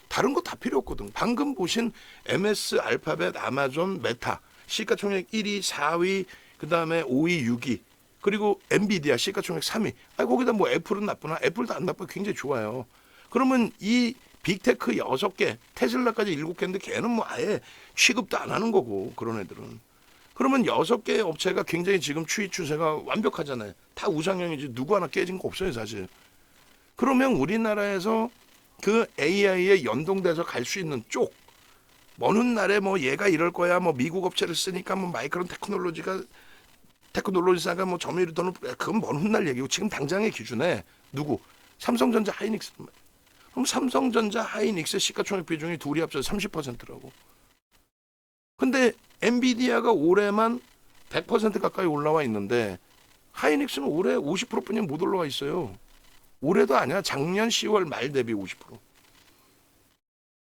다른 거 다 필요 없거든. 방금 보신 MS, 알파벳, 아마존, 메타 시가총액 1위, 4위, 그다음에 5위, 6위 그리고 엔비디아 시가총액 3위. 거기다 뭐 애플은 나쁘나? 애플도 안 나쁘고 굉장히 좋아요. 그러면 이 빅테크 6개, 테슬라까지 7개인데 걔는 뭐 아예 취급도 안 하는 거고 그런 애들은. 그러면 6개의 업체가 굉장히 지금 추이 추세가 완벽하잖아요. 다 우상향이지 누구 하나 깨진 거 없어요 사실. 그러면 우리나라에서 그 AI에 연동돼서 갈 수 있는 쪽, 먼 훗날에 뭐 얘가 이럴 거야, 뭐 미국 업체를 쓰니까 뭐 마이크론 테크놀로지사가 뭐 점유율이 더 높, 그건 먼 훗날 얘기고 지금 당장의 기준에 누구? 삼성전자, 하이닉스. 그럼 삼성전자, 하이닉스 시가총액 비중이 둘이 합쳐서 30%라고. 근데 엔비디아가 올해만 100% 가까이 올라와 있는데 하이닉스는 올해 50%뿐이 못 올라와 있어요. 올해도 아니야. 작년 10월 말 대비 50%.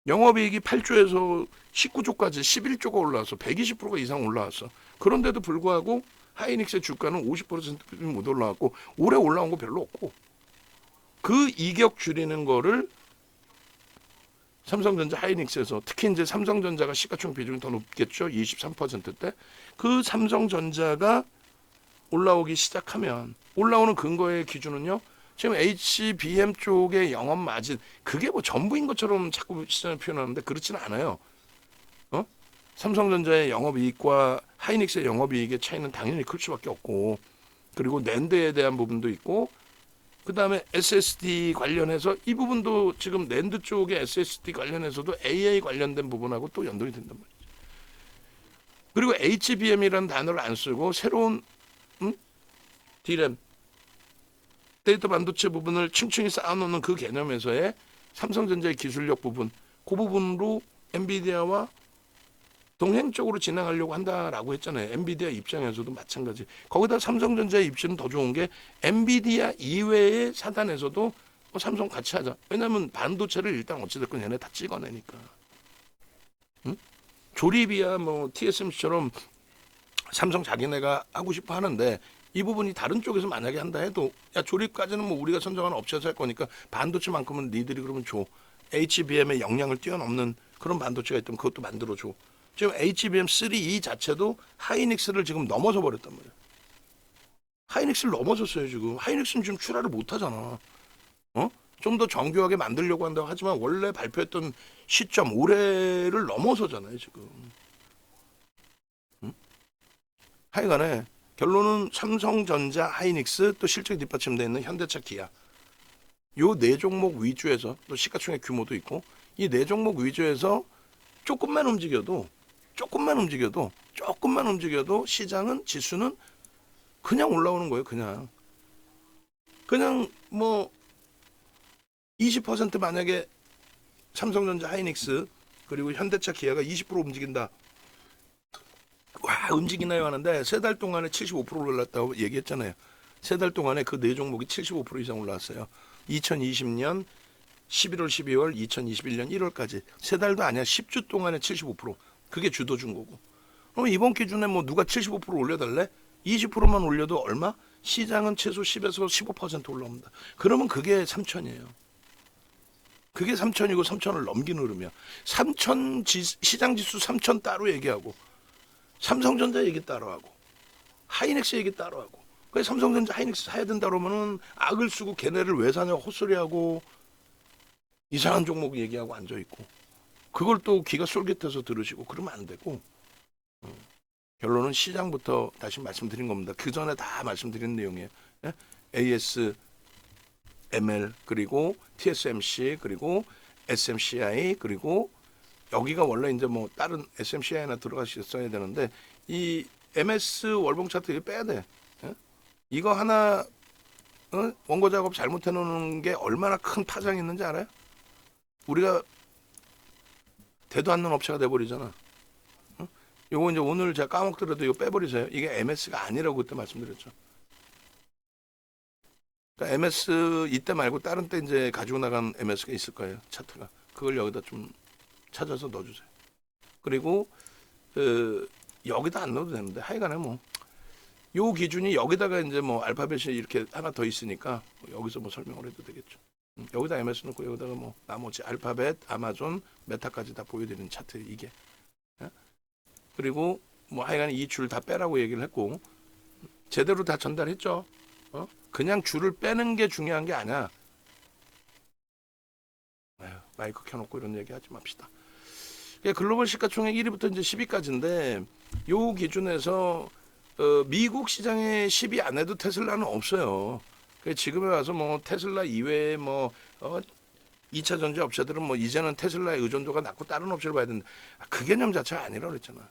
영업이익이 8조에서 19조까지 11조가 올라왔어. 120%가 이상 올라왔어. 그런데도 불구하고 하이닉스의 주가는 50%뿐이 못 올라왔고 올해 올라온 거 별로 없고 그 이격 줄이는 거를 삼성전자, 하이닉스에서 특히 이제 삼성전자가 시가총액 비중이 더 높겠죠. 23%대. 그 삼성전자가 올라오기 시작하면 올라오는 근거의 기준은요. 지금 HBM 쪽의 영업 마진 그게 뭐 전부인 것처럼 자꾸 시장을 표현하는데 그렇지는 않아요. 삼성전자의 영업이익과 하이닉스의 영업이익의 차이는 당연히 클 수밖에 없고 그리고 낸드에 대한 부분도 있고 그 다음에 SSD 관련해서 이 부분도 지금 낸드 쪽의 SSD 관련해서도 AI 관련된 부분하고 또 연동이 된단 말이죠. 그리고 HBM이라는 단어를 안 쓰고 새로운 D램 데이터 반도체 부분을 층층이 쌓아놓는 그 개념에서의 삼성전자의 기술력 부분 그 부분으로 엔비디아와 동행적으로 진행하려고 한다라고 했잖아요. 엔비디아 입장에서도 마찬가지. 거기다 삼성전자의 입지는 더 좋은 게 엔비디아 이외의 사단에서도 삼성 같이 하자. 왜냐하면 반도체를 일단 어찌됐건 얘네 다 찍어내니까. 응? 조립이야 뭐 TSMC처럼 삼성 자기네가 하고 싶어 하는데 이 부분이 다른 쪽에서 만약에 한다 해도 야 조립까지는 뭐 우리가 선정하는 업체에서 할 거니까 반도체만큼은 니들이 그러면 줘. HBM의 역량을 뛰어넘는 그런 반도체가 있다면 그것도 만들어줘. 지금 HBM3 이 자체도 하이닉스를 지금 넘어서 버렸단 말이에요. 하이닉스를 넘어섰어요 지금. 하이닉스는 지금 출하를 못 하잖아. 좀 더 정교하게 만들려고 한다고 하지만 원래 발표했던 시점 올해를 넘어서잖아요 지금. 하여간에 결론은 삼성전자, 하이닉스 또 실적이 뒷받침되어 있는 현대차, 기아 요 네 종목 위주에서 또 시가총액 규모도 있고 이 네 종목 위주에서 조금만 움직여도 시장은 지수는 그냥 올라오는 거예요. 그냥 뭐 20% 만약에 삼성전자, 하이닉스 그리고 현대차, 기아가 20% 움직인다. 와 움직이나요 하는데 세 달 동안에 75% 올랐다고 얘기했잖아요. 세 달 동안에 그 네 종목이 75% 이상 올랐어요. 2020년 11월, 12월, 2021년 1월까지 세 달도 아니야. 10주 동안에 75%. 그게 주도준 거고. 그럼 이번 기준에 뭐 누가 75% 올려달래? 20%만 올려도 얼마? 시장은 최소 10에서 15% 올라옵니다. 그러면 그게 3천이에요. 그게 3천이고 3천을 넘기는 흐름이야. 시장 지수 3천 따로 얘기하고 삼성전자 얘기 따로 하고 하이닉스 얘기 따로 하고 그래서 삼성전자 하이닉스 사야 된다 그러면은 악을 쓰고 걔네를 왜 사냐 헛소리하고 이상한 종목 얘기하고 앉아있고 그걸 또 귀가 쏠깃해서 들으시고 그러면 안 되고 결론은 시장부터 다시 말씀드린 겁니다. 그 전에 다 말씀드린 내용이에요. 예? ASML 그리고 TSMC 그리고 SMCI 그리고 여기가 원래 이제 뭐 다른 SMCI나 들어가셨어야 되는데 이 MS 월봉 차트 이거 빼야 돼. 예? 이거 하나 원고 작업 잘못해 놓는 게 얼마나 큰 파장이 있는지 알아요? 우리가 대도 않는 업체가 돼버리잖아. 요거 이제 오늘 제가 까먹더라도 이거 빼버리세요. 이게 MS가 아니라고 그때 말씀드렸죠. 그러니까 MS 이때 말고 다른 때 이제 가지고 나간 MS가 있을 거예요. 차트가. 그걸 여기다 좀 찾아서 넣어주세요. 그리고 여기다 안 넣어도 되는데 하여간에 뭐 요 기준이 여기다가 이제 뭐 알파벳이 이렇게 하나 더 있으니까 여기서 뭐 설명을 해도 되겠죠. 여기다 MS 넣고 여기다가 뭐 나머지 알파벳, 아마존, 메타까지 다 보여드리는 차트 이게. 그리고 뭐 하여간 이 줄 다 빼라고 얘기를 했고 제대로 다 전달했죠. 그냥 줄을 빼는 게 중요한 게 아니야. 마이크 켜놓고 이런 얘기 하지 맙시다. 글로벌 시가총액 1위부터 이제 10위까지인데 요 기준에서 미국 시장에 10위 안 해도 테슬라는 없어요. 지금에 와서 뭐 테슬라 이외에 뭐 2차 전지 업체들은 뭐 이제는 테슬라의 의존도가 낮고 다른 업체를 봐야 된다. 그 개념 자체가 아니라 그랬잖아.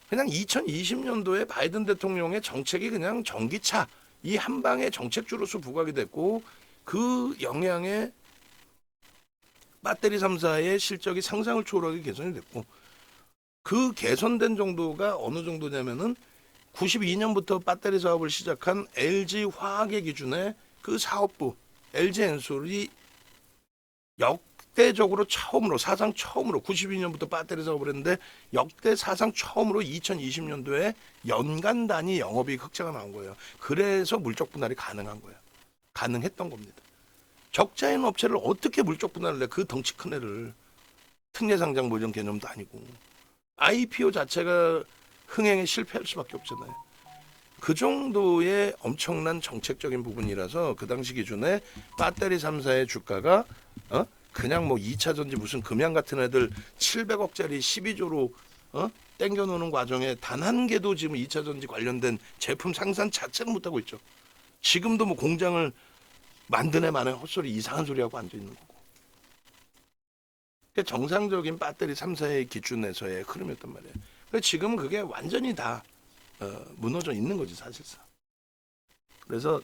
그냥 2020년도에 바이든 대통령의 정책이 그냥 전기차 이 한 방의 정책주로서 부각이 됐고 그 영향에 배터리 3사의 실적이 상상을 초월하게 개선이 됐고 그 개선된 정도가 어느 정도냐면은 92년부터 배터리 사업을 시작한 LG 화학의 기준의 그 사업부 LG 엔솔이 역대적으로 처음으로 사상 처음으로 92년부터 배터리 사업을 했는데 역대 사상 처음으로 2020년도에 연간 단위 영업이익 흑자가 나온 거예요. 그래서 물적 분할이 가능한 거예요. 가능했던 겁니다. 적자인 업체를 어떻게 물적 분할을 해? 그 덩치 큰 애를 특례 상장 뭐 이런 개념도 아니고 IPO 자체가 흥행에 실패할 수밖에 없잖아요. 그 정도의 엄청난 정책적인 부분이라서 그 당시 기준에 배터리 3사의 주가가 그냥 뭐 2차 전지 무슨 금양 같은 애들 700억짜리 12조로 땡겨놓는 과정에 단 한 개도 지금 2차 전지 관련된 제품 생산 자체를 못하고 있죠. 지금도 뭐 공장을 만드네 마네 헛소리 이상한 소리하고 앉아있는 거고. 그러니까 정상적인 배터리 3사의 기준에서의 흐름이었단 말이에요. 그래서 지금 그게 완전히 다 무너져 있는 거지 사실상. 그래서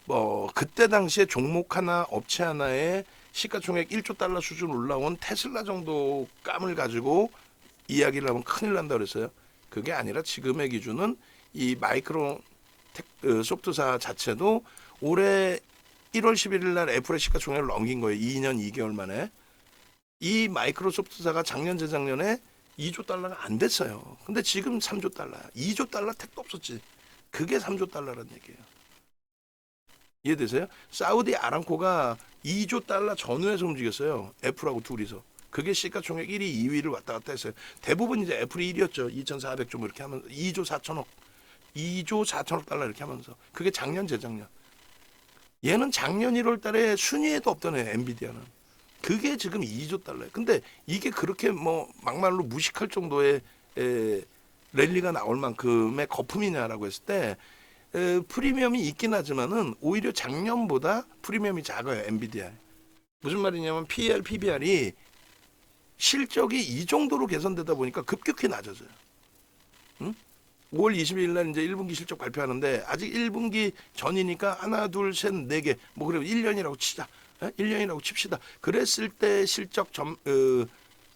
뭐 그때 당시에 종목 하나 업체 하나에 시가총액 1조 달러 수준 올라온 테슬라 정도 감을 가지고 이야기를 하면 큰일 난다 그랬어요. 그게 아니라 지금의 기준은 이 마이크로 소프트사 자체도 올해 1월 11일 날 애플의 시가총액을 넘긴 거예요. 2년 2개월 만에. 이 마이크로소프트사가 작년 재작년에 2조 달러가 안 됐어요. 근데 지금 3조 달러야. 2조 달러 택도 없었지. 그게 3조 달러란 얘기예요. 이해되세요? 사우디 아람코가 2조 달러 전후에서 움직였어요. 애플하고 둘이서. 그게 시가총액 1위, 2위를 왔다 갔다 했어요. 대부분 이제 애플이 1위였죠. 2,400조 뭐 이렇게 하면서 2조 4천억, 2조 4천억 달러 이렇게 하면서 그게 작년 재작년. 얘는 작년 1월 달에 순위에도 없던 애, 엔비디아는. 그게 지금 2조 달러예요. 근데 이게 그렇게 뭐 막말로 무식할 정도의 랠리가 나올 만큼의 거품이냐라고 했을 때 프리미엄이 있긴 하지만은 오히려 작년보다 프리미엄이 작아요. 엔비디아. 무슨 말이냐면 PER, PBR이 실적이 이 정도로 개선되다 보니까 급격히 낮아져요. 응? 5월 22일 날 이제 1분기 실적 발표하는데 아직 1분기 전이니까 하나, 둘, 셋, 네 개. 뭐 그래 1년이라고 치자. 1년이라고 칩시다. 그랬을 때 실적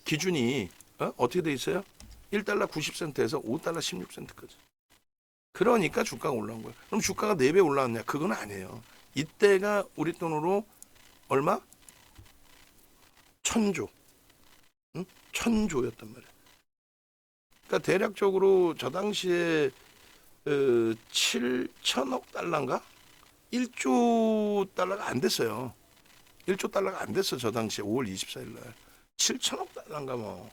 기준이 어떻게 돼 있어요? 1달러 90센트에서 5달러 16센트까지. 그러니까 주가가 올라온 거예요. 그럼 주가가 4배 올라왔냐? 그건 아니에요. 이때가 우리 돈으로 얼마? 1,000조. 응? 1,000조였단 말이에요. 그러니까 대략적으로 저 당시에 7천억 달러인가? 1조 달러가 안 됐어요. 1조 달러가 안 됐어. 저 당시에 5월 24일 날. 7천억 달러인가 뭐.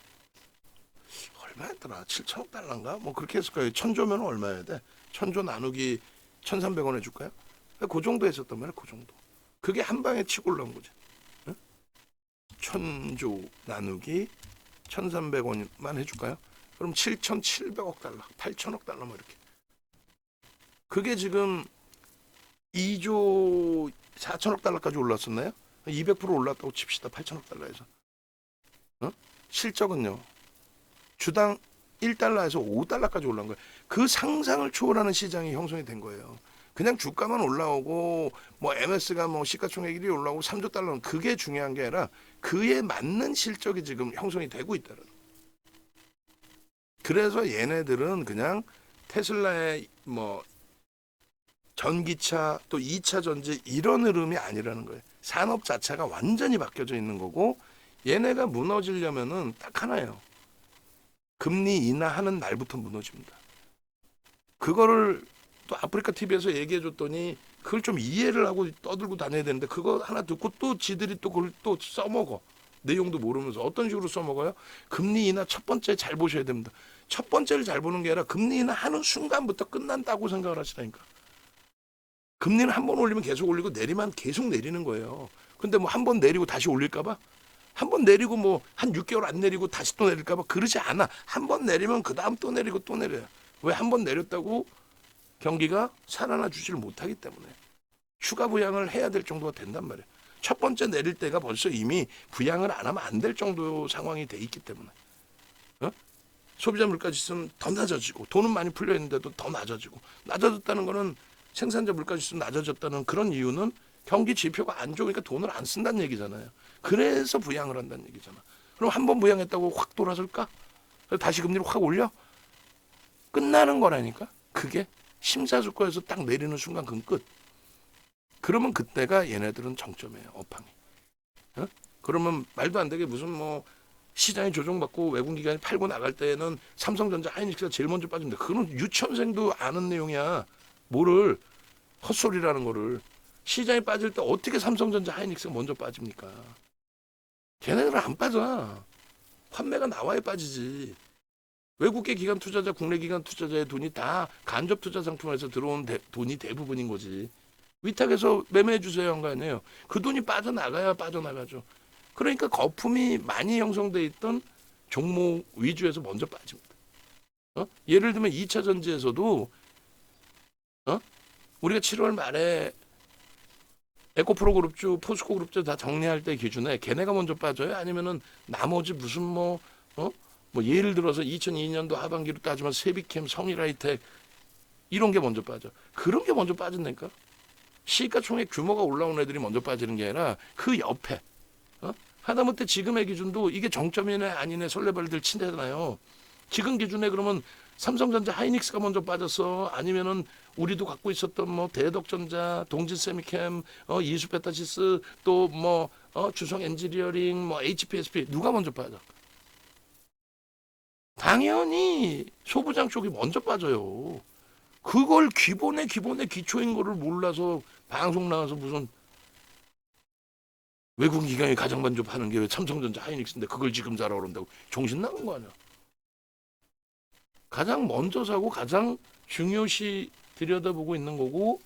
얼마였더라? 7천억 달러인가? 뭐 그렇게 했을 거예요. 1,000조면 얼마여야 돼? 1,000조 나누기 1,300원 해줄까요? 그 정도 했었단 말이야. 그 정도. 그게 한 방에 치고 올라온 거지. 응? 1,000조 나누기 1,300원만 해줄까요? 그럼 7,700억 달러, 8천억 달러 뭐 이렇게. 그게 지금 2조 4천억 달러까지 올랐었나요? 200% 올랐다고 칩시다. 8천억 달러에서. 실적은요. 주당 1달러에서 5달러까지 올라온 거예요. 그 상상을 초월하는 시장이 형성이 된 거예요. 그냥 주가만 올라오고 뭐 MS가 뭐 시가총액 1위 올라오고 3조 달러는 그게 중요한 게 아니라 그에 맞는 실적이 지금 형성이 되고 있다는. 그래서 얘네들은 그냥 테슬라의 뭐 전기차 또 2차 전지 이런 흐름이 아니라는 거예요. 산업 자체가 완전히 바뀌어져 있는 거고 얘네가 무너지려면은 딱 하나예요. 금리 인하하는 날부터 무너집니다. 그거를 또 아프리카 TV에서 얘기해 줬더니 그걸 좀 이해를 하고 떠들고 다녀야 되는데 그거 하나 듣고 또 지들이 또 그걸 또 써먹어. 내용도 모르면서 어떤 식으로 써먹어요? 금리 인하 첫 번째 잘 보셔야 됩니다. 첫 번째를 잘 보는 게 아니라 금리 인하 하는 순간부터 끝난다고 생각을 하시다니까. 금리는 한 번 올리면 계속 올리고 내리면 계속 내리는 거예요. 근데 뭐 한 번 내리고 다시 올릴까 봐? 한 번 내리고 뭐 한 6개월 안 내리고 다시 또 내릴까 봐? 그러지 않아. 한 번 내리면 그 다음 또 내리고 또 내려요. 왜 한 번 내렸다고 경기가 살아나 주지를 못하기 때문에 추가 부양을 해야 될 정도가 된단 말이에요. 첫 번째 내릴 때가 벌써 이미 부양을 안 하면 안 될 정도 상황이 돼 있기 때문에 어? 소비자 물가지수는 더 낮아지고 돈은 많이 풀려 있는데도 더 낮아지고 낮아졌다는 거는 생산자 물가지수 낮아졌다는 그런 이유는 경기 지표가 안 좋으니까 돈을 안 쓴다는 얘기잖아요. 그래서 부양을 한다는 얘기잖아. 그럼 한 번 부양했다고 확 돌아설까? 다시 금리를 확 올려? 끝나는 거라니까. 그게 심사숙고해서 딱 내리는 순간 그건 끝. 그러면 그때가 얘네들은 정점이에요. 업황이. 어? 그러면 말도 안 되게 무슨 뭐 시장이 조정받고 외국기관이 팔고 나갈 때에는 삼성전자 하이닉스가 제일 먼저 빠집니다. 그건 유치원생도 아는 내용이야. 뭐를 헛소리라는 거를. 시장이 빠질 때 어떻게 삼성전자 하이닉스가 먼저 빠집니까? 걔네들은 안 빠져. 환매가 나와야 빠지지. 외국계 기관 투자자, 국내 기관 투자자의 돈이 다 간접 투자 상품에서 들어온 돈이 대부분인 거지. 위탁해서 매매해 주세요 한 거 아니에요. 그 돈이 빠져나가야 빠져나가죠. 그러니까 거품이 많이 형성돼 있던 종목 위주에서 먼저 빠집니다. 예를 들면 2차 전지에서도 우리가 7월 말에 에코프로 그룹주, 포스코 그룹주 다 정리할 때 기준에 걔네가 먼저 빠져요? 아니면은 나머지 무슨 뭐 예를 들어서 2002년도 하반기로 따지면 세비캠, 성일하이텍 이런 게 먼저 빠져. 그런 게 먼저 빠진다니까. 시가총액 규모가 올라온 애들이 먼저 빠지는 게 아니라 그 옆에 하다못해 지금의 기준도 이게 정점이네 아니네 설레발들 친다잖아요. 지금 기준에 그러면 삼성전자 하이닉스가 먼저 빠졌어. 아니면은 우리도 갖고 있었던 뭐 대덕전자, 동진세미캠, 이수페타시스 또 뭐 주성 엔지니어링, 뭐 HPSP 누가 먼저 빠져? 당연히 소부장 쪽이 먼저 빠져요. 그걸 기본의 기초인 거를 몰라서 방송 나와서 무슨 외국 기관이 가장 먼저 파는 게 왜 삼성전자 하이닉스인데 그걸 지금 사라 그런다고 정신 나간 거 아니야. 가장 먼저 사고 가장 중요시 들여다보고 있는 거고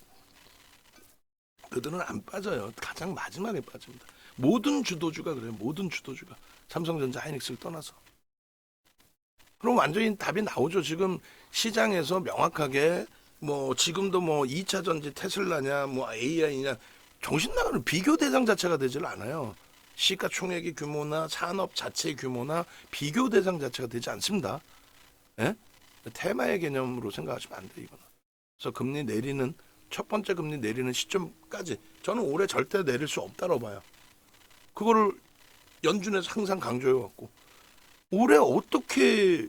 그들은 안 빠져요. 가장 마지막에 빠집니다. 모든 주도주가 그래요. 모든 주도주가 삼성전자 하이닉스를 떠나서. 그럼 완전히 답이 나오죠. 지금 시장에서 명확하게 뭐 지금도 뭐 2차 전지 테슬라냐 뭐 AI냐 정신 나가는 비교 대상 자체가 되질 않아요. 시가총액의 규모나 산업 자체의 규모나 비교 대상 자체가 되지 않습니다. 예? 테마의 개념으로 생각하시면 안 돼 이거는. 그래서 금리 내리는 첫 번째 금리 내리는 시점까지 저는 올해 절대 내릴 수 없다고 봐요. 그거를 연준에서 항상 강조해왔고 올해 어떻게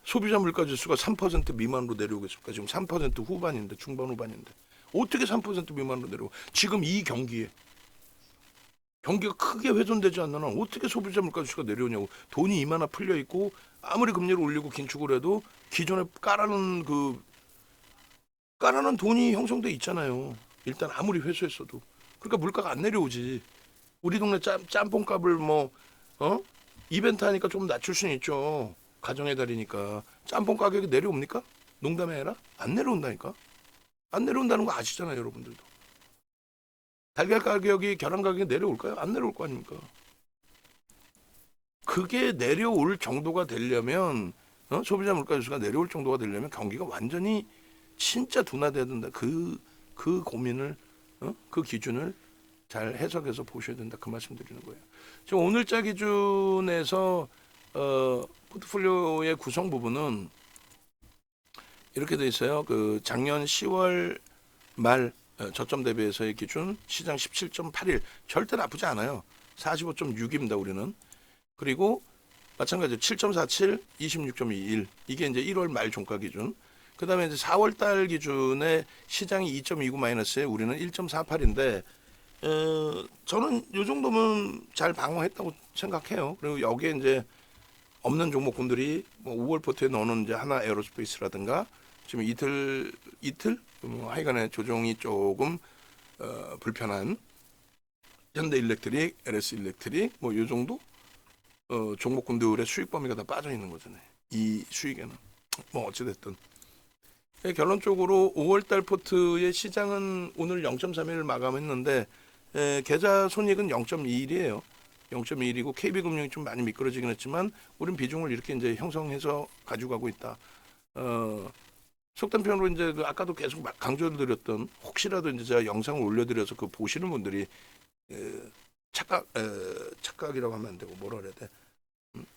소비자 물가지수가 3% 미만으로 내려오겠습니까? 지금 3% 후반인데 중반 후반인데 어떻게 3% 미만으로 내려오? 지금 이 경기에 경기가 크게 훼손되지 않는 한 어떻게 소비자 물가지수가 내려오냐고. 돈이 이만나 풀려 있고 아무리 금리를 올리고 긴축을 해도 기존에 깔아놓은 돈이 형성돼 있잖아요. 일단 아무리 회수했어도 그러니까 물가가 안 내려오지. 우리 동네 짬뽕값을 뭐 이벤트 하니까 좀 낮출 수는 있죠. 가정의 달이니까 짬뽕 가격이 내려옵니까? 농담이 아니라 안 내려온다니까. 안 내려온다는 거 아시잖아요, 여러분들도. 달걀 가격이 계란 가격이 내려올까요? 안 내려올 거 아닙니까? 그게 내려올 정도가 되려면 소비자 물가지수가 내려올 정도가 되려면 경기가 완전히 진짜 둔화돼야 된다. 그 고민을 그 기준을 잘 해석해서 보셔야 된다. 그 말씀 드리는 거예요. 지금 오늘자 기준에서 포트폴리오의 구성 부분은 이렇게 돼 있어요. 그 작년 10월 말 저점 대비해서의 기준 시장 17.81 절대 나쁘지 않아요. 45.6입니다. 우리는. 그리고 마찬가지로 7.47, 26.21 이게 이제 1월 말 종가 기준. 그다음에 이제 4월 달 기준에 시장이 2.29 마이너스에 우리는 1.48인데 저는 이 정도면 잘 방어했다고 생각해요. 그리고 여기에 이제 없는 종목군들이 뭐 5월 포트에 넣는 이제 하나 에어로스페이스라든가 지금 이틀 하여간에 조정이 조금 불편한 현대일렉트릭, LS일렉트릭 뭐 이 정도 종목군들의 수익 범위가 다 빠져 있는 거잖아요. 이 수익에는 뭐 어찌 됐든 결론적으로 5월달 포트의 시장은 오늘 0.31을 마감했는데 계좌 손익은 0.21이에요. 0.21이고 KB금융이 좀 많이 미끄러지긴 했지만 우린 비중을 이렇게 이제 형성해서 가져가고 있다. 속단 표현으로 이제 아까도 계속 강조드렸던 혹시라도 이제 제가 영상을 올려드려서 그 보시는 분들이 착각이라고 하면 안 되고 뭐라 그래야 돼?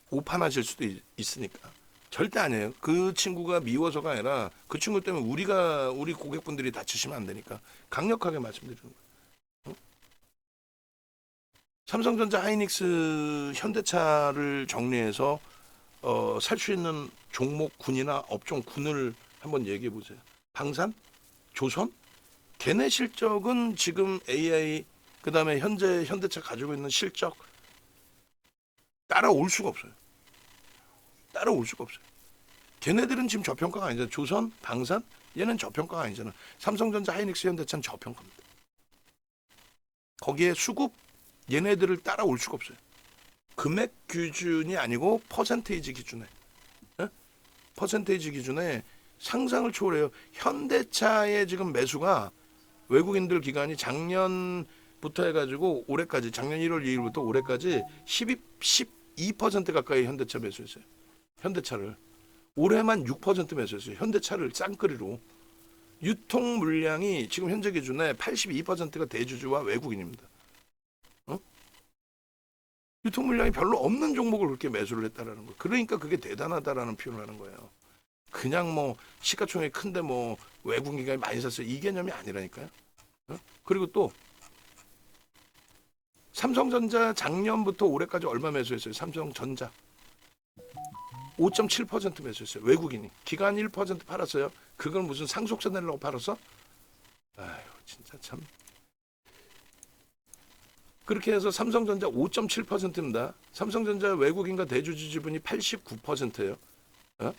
오판하실 수도 있으니까 절대 아니에요. 그 친구가 미워서가 아니라 그 친구 때문에 우리 고객분들이 다치시면 안 되니까 강력하게 말씀드리는 거예요. 삼성전자, 하이닉스, 현대차를 정리해서 살 수 있는 종목 군이나 업종 군을 한번 얘기해 보세요. 방산, 조선, 걔네 실적은 지금 AI 그다음에 현재 현대차 가지고 있는 실적 따라올 수가 없어요. 따라올 수가 없어요. 걔네들은 지금 저평가가 아니잖아. 조선, 방산, 얘는 저평가가 아니잖아. 삼성전자, 하이닉스, 현대차는 저평가입니다. 거기에 수급, 얘네들을 따라올 수가 없어요. 금액 기준이 아니고 퍼센테이지 기준에, 퍼센테이지 기준에 상상을 초월해요. 현대차의 지금 매수가 외국인들 기관이 작년부터 해가지고 올해까지, 작년 1월 2일부터 올해까지 12% 가까이 현대차 매수했어요. 현대차를. 올해만 6% 매수했어요. 현대차를 쌍끌이로. 유통 물량이 지금 현재 기준에 82%가 대주주와 외국인입니다. 유통 물량이 별로 없는 종목을 그렇게 매수를 했다라는 거. 그러니까 그게 대단하다라는 표현을 하는 거예요. 그냥 뭐 시가총액이 큰데 뭐 외국 기관이 많이 샀어요. 이 개념이 아니라니까요. 그리고 또 삼성전자 작년부터 올해까지 얼마 매수했어요? 삼성전자 5.7% 매수했어요. 외국인이. 기관 1% 팔았어요. 그걸 무슨 상속세 내려고 팔았어? 아유 진짜 참. 그렇게 해서 삼성전자 5.7%입니다. 삼성전자 외국인과 대주주 지분이 89%예요. 그러니까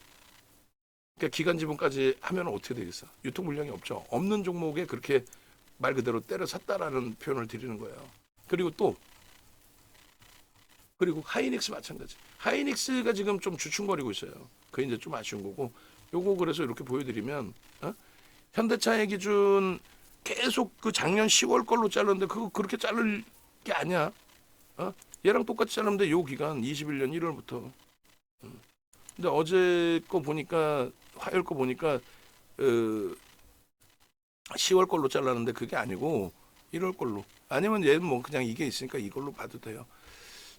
기관 지분까지 하면 어떻게 되겠어? 유통 물량이 없죠. 없는 종목에 그렇게 말 그대로 때려 샀다라는 표현을 드리는 거예요. 그리고 하이닉스 마찬가지. 하이닉스가 지금 좀 주춤거리고 있어요. 그게 이제 좀 아쉬운 거고. 요거 그래서 이렇게 보여드리면 현대차의 기준 계속 그 작년 10월 걸로 자르는데 그거 그렇게 자를 게 아니야. 얘랑 똑같이 자르면 돼. 요 기간 21년 1월부터. 근데 어제 거 보니까 화요일 거 보니까 10월 걸로 잘랐는데 그게 아니고 1월 걸로. 아니면 얘는 뭐 그냥 이게 있으니까 이걸로 봐도 돼요.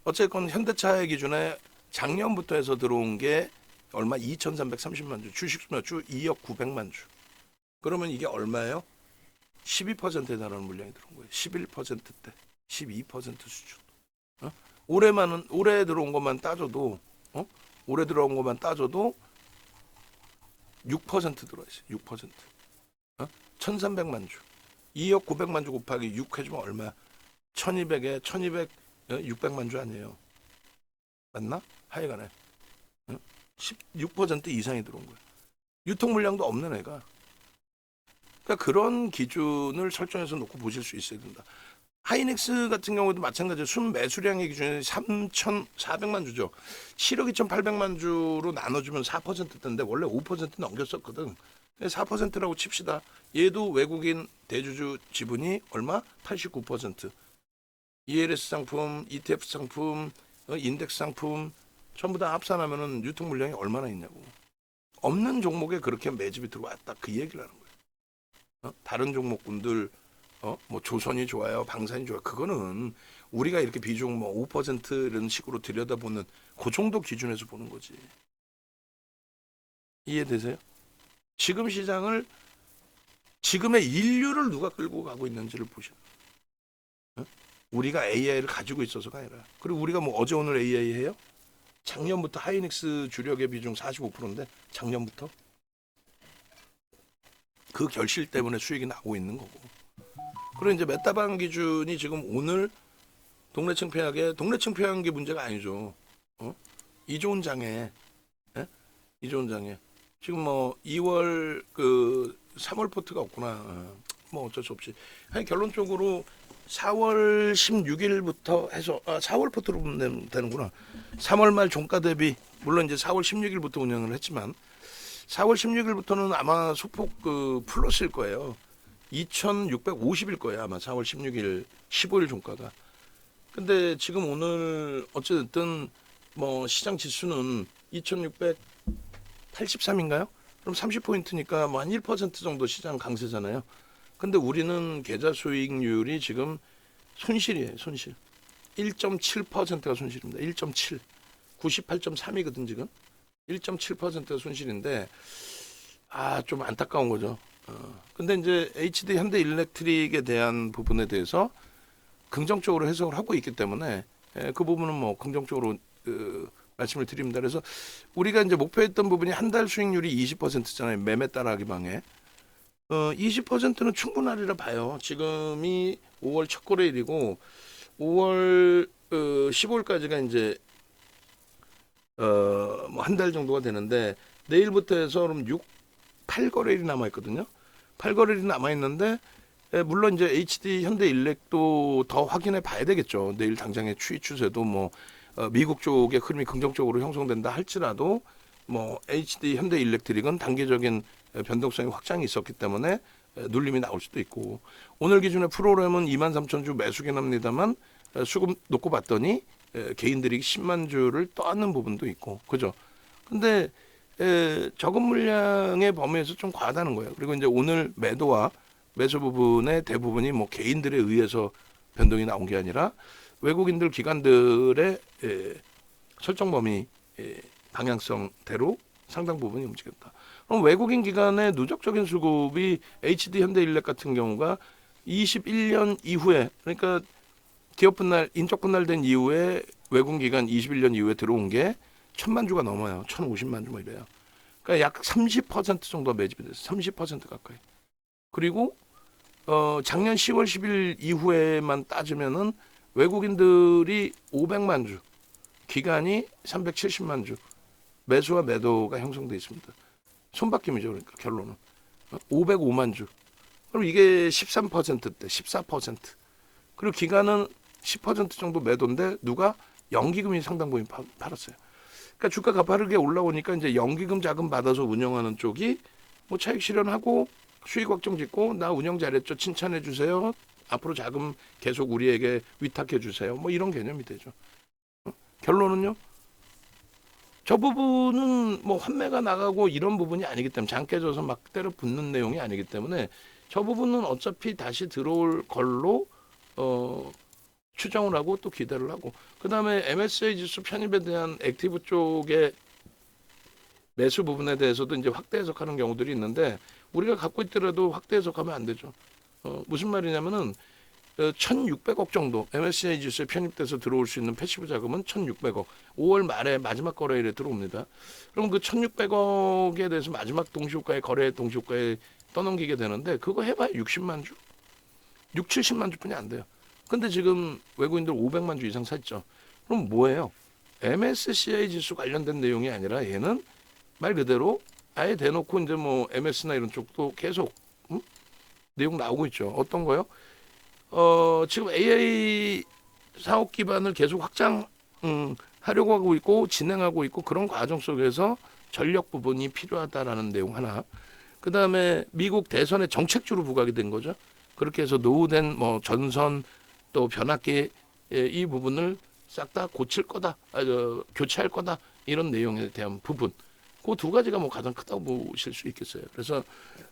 어쨌건 현대차의 기준에 작년부터 해서 들어온 게 얼마? 2,330만 주. 주식 몇 주? 2억 900만 주. 그러면 이게 얼마예요? 12%에 달하는 물량이 들어온 거예요. 11%대. 12% 수준. 올해 들어온 것만 따져도 올해 들어온 것만 따져도 6% 들어와 있어요. 6%. 1,300만 주. 2억 900만 주 곱하기 6 해주면 얼마야? 1,200에 1,200 600만 주 아니에요. 맞나? 하여간에 16% 이상이 들어온 거예요. 유통 물량도 없는 애가. 그러니까 그런 기준을 설정해서 놓고 보실 수 있어야 된다. 하이닉스 같은 경우도 마찬가지로 순매수량의 기준이 3,400만 주죠. 7억 2,800만 주로 나눠주면 4%인데 원래 5% 넘겼었거든. 4%라고 칩시다. 얘도 외국인 대주주 지분이 얼마? 89%. ELS 상품, ETF 상품, 인덱스 상품 전부 다 합산하면은 유통 물량이 얼마나 있냐고. 없는 종목에 그렇게 매집이 들어왔다. 그 얘기를 하는 거예요. 다른 종목군들 뭐 조선이 좋아요, 방산이 좋아요. 그거는 우리가 이렇게 비중 뭐 5% 이런 식으로 들여다보는 그 정도 기준에서 보는 거지. 이해되세요? 지금 시장을 지금의 인류를 누가 끌고 가고 있는지를 보셔. 우리가 AI를 가지고 있어서가 아니라. 그리고 우리가 뭐 어제 오늘 AI 해요? 작년부터 하이닉스 주력의 비중 45%인데 작년부터 그 결실 때문에 수익이 나고 있는 거고. 그리고 이제 메타방 기준이 지금 오늘 동네 창피한 게 문제가 아니죠. 이좋은 장에, 이좋은 장에 지금 뭐 2월 그 3월 포트가 없구나. 뭐 어쩔 수 없이. 결론적으로 4월 16일부터 해서 4월 포트로 보면 되는구나. 3월 말 종가 대비 물론 이제 4월 16일부터 운영을 했지만 4월 16일부터는 아마 소폭 그 플러스일 거예요. 2,650일 거예요. 아마 4월 16일 15일 종가가. 근데 지금 오늘 어쨌든 뭐 시장 지수는 2,683인가요? 그럼 30포인트니까 뭐 한 1% 정도 시장 강세잖아요. 근데 우리는 계좌 수익률이 지금 손실이에요. 손실. 1.7%가 손실입니다. 1.7. 98.3이거든 지금. 1.7%가 손실인데 좀 안타까운 거죠. 근데 이제 HD 현대일렉트릭에 대한 부분에 대해서 긍정적으로 해석을 하고 있기 때문에 그 부분은 뭐 긍정적으로 말씀을 드립니다. 그래서 우리가 이제 목표했던 부분이 한 달 수익률이 20%잖아요. 매매 따라하기 방에. 20%는 충분하리라 봐요. 지금이 5월 첫 거래일이고 5월 15일까지가 이제 뭐 한 달 정도가 되는데 내일부터 해서 그럼 8거래일이 남아 있거든요. 8거래일이 남아 있는데 물론 이제 HD 현대일렉도 더 확인해 봐야 되겠죠. 내일 당장의 추이 추세도 뭐 미국 쪽의 흐름이 긍정적으로 형성된다 할지라도 뭐 HD 현대일렉트릭은 단기적인 변동성이 확장이 있었기 때문에 눌림이 나올 수도 있고 오늘 기준의 프로그램은 23,000주 매수긴 합니다만 수급 놓고 봤더니 개인들이 10만 주를 떠안는 부분도 있고 그죠. 근데 적은 물량의 범위에서 좀 과하다는 거예요. 그리고 이제 오늘 매도와 매수 부분의 대부분이 뭐 개인들에 의해서 변동이 나온 게 아니라 외국인들 기관들의 설정 범위 방향성대로 상당 부분이 움직였다. 그럼 외국인 기관의 누적적인 수급이 HD 현대일렉 같은 경우가 21년 이후에 그러니까 기업 분할 인적 분할된 이후에 외국인 기관 21년 이후에 들어온 게 1,000만 주가 넘어요. 1,050만 주 뭐 이래요. 그러니까 약 30% 정도 매집이 됐어요. 30% 가까이. 그리고 작년 10월 10일 이후에만 따지면은 외국인들이 500만 주, 기간이 370만 주, 매수와 매도가 형성돼 있습니다. 손바뀜이죠. 그러니까 결론은 505만 주. 그럼 이게 13%대, 14%. 그리고 기간은 10% 정도 매도인데 누가 연기금이 상당 부분 팔았어요. 그러니까 주가 가파르게 올라오니까 이제 연기금 자금 받아서 운영하는 쪽이 뭐 차익 실현하고 수익 확정 짓고 나 운영 잘했죠. 칭찬해 주세요. 앞으로 자금 계속 우리에게 위탁해 주세요. 뭐 이런 개념이 되죠. 결론은요. 저 부분은 뭐 환매가 나가고 이런 부분이 아니기 때문에 장 깨져서 막 때려 붙는 내용이 아니기 때문에 저 부분은 어차피 다시 들어올 걸로 추정을 하고 또 기대를 하고 그다음에 MSCI 지수 편입에 대한 액티브 쪽의 매수 부분에 대해서도 이제 확대 해석하는 경우들이 있는데 우리가 갖고 있더라도 확대 해석하면 안 되죠. 무슨 말이냐면은 1,600억 정도 MSCI 지수에 편입돼서 들어올 수 있는 패시브 자금은 1,600억. 5월 말에 마지막 거래일에 들어옵니다. 그럼 그 1,600억에 대해서 마지막 동시효과에 거래 동시효과에 떠넘기게 되는데 그거 해봐야 60만 주, 6, 70만 주뿐이 안 돼요. 근데 지금 외국인들 500만 주 이상 샀죠. 그럼 뭐예요? MSCI 지수 관련된 내용이 아니라 얘는 말 그대로 아예 대놓고 이제 뭐 MS나 이런 쪽도 계속 내용 나오고 있죠. 어떤 거요? 지금 AI 사업 기반을 계속 확장하려고 하고 있고 진행하고 있고 그런 과정 속에서 전력 부분이 필요하다라는 내용 하나. 그 다음에 미국 대선의 정책주로 부각이 된 거죠. 그렇게 해서 노후된 뭐 전선 또 변압기 이 부분을 싹 다 고칠 거다, 교체할 거다 이런 내용에 대한 부분. 그 두 가지가 뭐 가장 크다고 보실 수 있겠어요. 그래서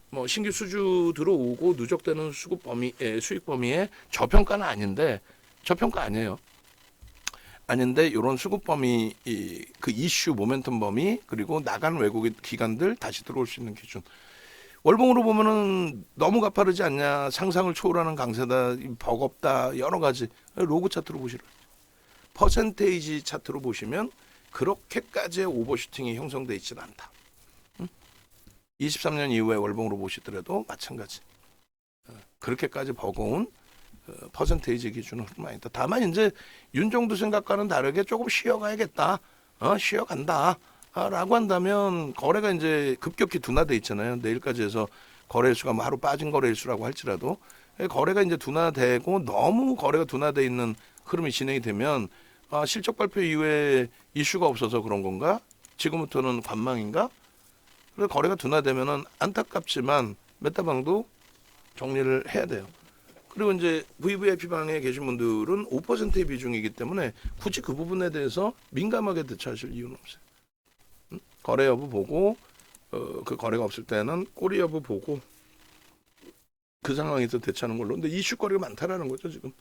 뭐 신규 수주 들어오고 누적되는 수급 범위, 수익 범위의 저평가는 아닌데 저평가 아니에요. 아닌데 이런 수급 범위, 그 이슈 모멘텀 범위 그리고 나간 외국인 기관들 다시 들어올 수 있는 기준. 월봉으로 보면은 너무 가파르지 않냐, 상상을 초월하는 강세다, 버겁다 여러 가지 로그 차트로 보시라. 퍼센테이지 차트로 보시면 그렇게까지의 오버슈팅이 형성돼 있지는 않다. 23년 이후에 월봉으로 보시더라도 마찬가지. 그렇게까지 버거운 퍼센테이지 기준은 아니다. 다만 이제 윤정도 생각과는 다르게 조금 쉬어가야겠다. 쉬어간다. 라고 한다면 거래가 이제 급격히 둔화돼 있잖아요. 내일까지 해서 거래일수가 뭐 하루 빠진 거래일수라고 할지라도 거래가 이제 둔화되고 너무 거래가 둔화돼 있는 흐름이 진행이 되면 실적 발표 이후에 이슈가 없어서 그런 건가? 지금부터는 관망인가? 그래서 거래가 둔화되면은 안타깝지만 메타방도 정리를 해야 돼요. 그리고 이제 VVIP 방에 계신 분들은 5%의 비중이기 때문에 굳이 그 부분에 대해서 민감하게 대처하실 이유는 없어요. 거래 여부 보고 그 거래가 없을 때는 꼬리 여부 보고 그 상황에서 대처하는 걸로. 근데 이슈거리가 많다라는 거죠 지금.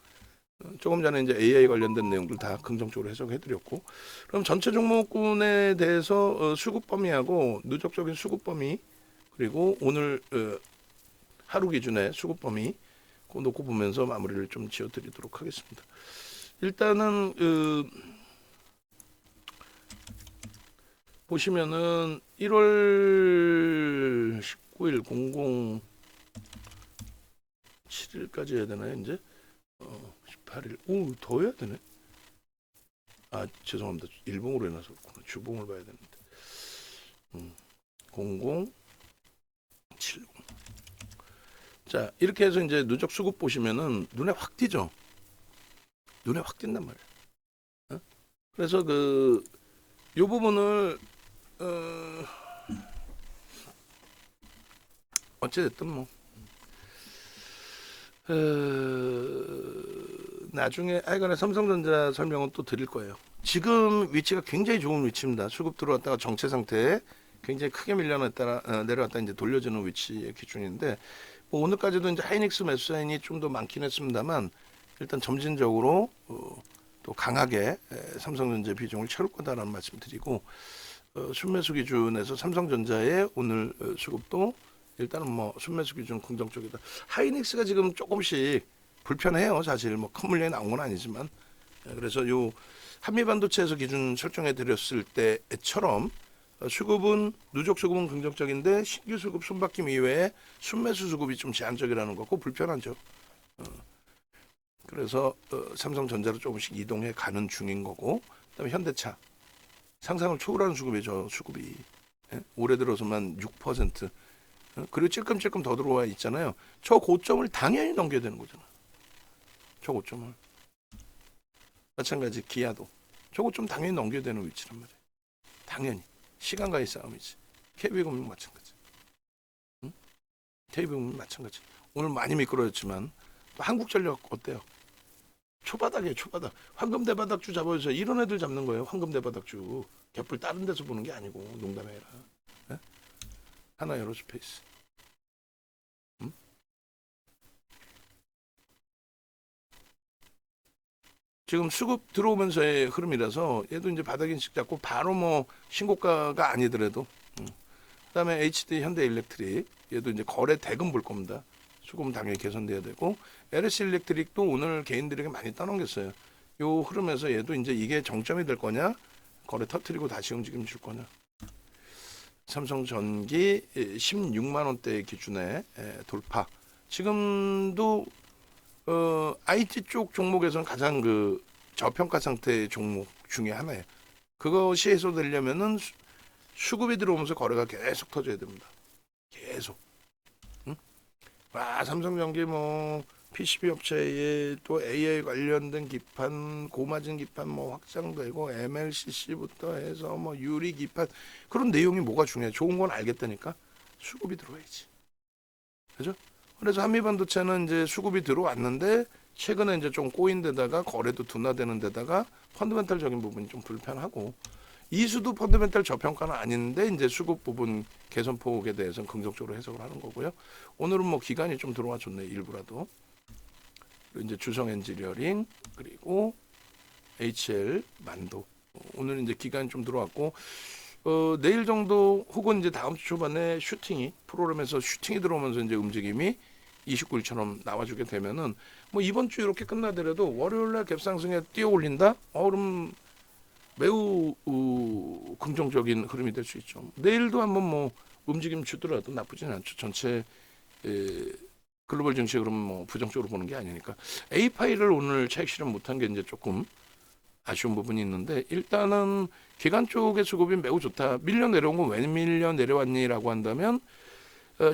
조금 전에 이제 AI 관련된 내용들 다 긍정적으로 해석해드렸고, 그럼 전체 종목군에 대해서 수급 범위하고 누적적인 수급 범위, 그리고 오늘 하루 기준의 수급 범위 그거 놓고 보면서 마무리를 좀 지어드리도록 하겠습니다. 일단은 보시면은 1월 19일 007일까지 해야 되나요 이제? 18일. 오, 더 해야 되네. 아, 죄송합니다. 일봉으로 해놔서 그렇구나. 주봉을 봐야 되는데. 0070. 자, 이렇게 해서 이제 누적 수급 보시면은 눈에 확 띄죠. 눈에 확 띈단 말이에요. 그래서 요 부분을 어찌됐든 뭐 나중에 하여간에 삼성전자 설명은 또 드릴 거예요. 지금 위치가 굉장히 좋은 위치입니다. 수급 들어왔다가 정체 상태에 굉장히 크게 밀려났다가 내려왔다 이제 돌려주는 위치의 기준인데, 뭐 오늘까지도 이제 하이닉스 매수 사인이 좀 더 많긴 했습니다만, 일단 점진적으로 또 강하게 삼성전자 비중을 채울 거다라는 말씀 드리고, 순매수 기준에서 삼성전자의 오늘 수급도 일단은 뭐 순매수 기준 긍정적이다. 하이닉스가 지금 조금씩 불편해요. 사실 뭐 큰 물량이 나온 건 아니지만, 그래서 요 한미반도체에서 기준 설정해 드렸을 때처럼 수급은 누적 수급은 긍정적인데 신규 수급 손바뀜 이외에 순매수 수급이 좀 제한적이라는 거고 불편하죠. 그래서 삼성전자로 조금씩 이동해 가는 중인 거고, 그다음에 현대차 상상을 초월하는 수급이죠. 수급이 올해 들어서만 6%, 그리고 찔끔찔끔 더 들어와 있잖아요. 저 고점을 당연히 넘겨야 되는 거잖아. 저 고점을. 마찬가지 기아도 저 고점 당연히 넘겨야 되는 위치란 말이에요. 당연히. 시간과의 싸움이지. KB금융 마찬가지. 응? KB금융 마찬가지. 오늘 많이 미끄러졌지만 또 한국전력 어때요? 초바닥이에요. 초바닥. 황금대바닥주 잡아주세요. 이런 애들 잡는 거예요. 황금대바닥주. 갯불 다른 데서 보는 게 아니고 농담해라. 네? 하나에어로스페이스. 응? 지금 수급 들어오면서의 흐름이라서 얘도 이제 바닥인식 잡고 바로 뭐 신고가가 아니더라도, 그다음에 HD 현대일렉트릭 얘도 이제 거래 대금 볼 겁니다. 수급은 당연히 개선돼야 되고, LS 일렉트릭도 오늘 개인들에게 많이 떠넘겼어요. 요 흐름에서 얘도 이제 이게 정점이 될 거냐, 거래 터트리고 다시 움직임 줄 거냐. 삼성전기 16만 원대 기준에 돌파. 지금도 IT 쪽 종목에서는 가장 저평가 상태의 종목 중에 하나예요. 그것이 해소되려면은 수급이 들어오면서 거래가 계속 터져야 됩니다. 계속. 응? 와, 삼성전기 뭐 PCB 업체에 또 AI 관련된 기판, 고마진 기판 뭐 확장되고 MLCC부터 해서 뭐 유리 기판, 그런 내용이 뭐가 중요해? 좋은 건 알겠다니까 수급이 들어와야지. 그죠? 그래서 한미반도체는 이제 수급이 들어왔는데 최근에 이제 좀 꼬인 데다가 거래도 둔화되는 데다가 펀더멘탈적인 부분이 좀 불편하고, 이수도 펀더멘탈 저평가는 아닌데 이제 수급 부분 개선폭에 대해서는 긍정적으로 해석을 하는 거고요. 오늘은 뭐 기간이 좀 들어와 줬네, 일부라도. 그리고 이제 주성 엔지니어링, 그리고 HL 만도. 오늘 이제 기간이 좀 들어왔고, 내일 정도 혹은 이제 다음 주 초반에 슈팅이 프로그램에서 슈팅이 들어오면서 이제 움직임이 29일처럼 나와주게 되면은 뭐 이번 주 이렇게 끝나더라도 월요일날 갭상승에 뛰어 올린다? 그럼 매우 긍정적인 흐름이 될 수 있죠. 내일도 한번 뭐 움직임 주더라도 나쁘진 않죠. 전체 글로벌 증시 그러면 뭐 부정적으로 보는 게 아니니까. A파일을 오늘 차익 실현 못한 게 이제 조금 아쉬운 부분이 있는데, 일단은 기관 쪽의 수급이 매우 좋다. 밀려 내려온 건 왜 밀려 내려왔니라고 한다면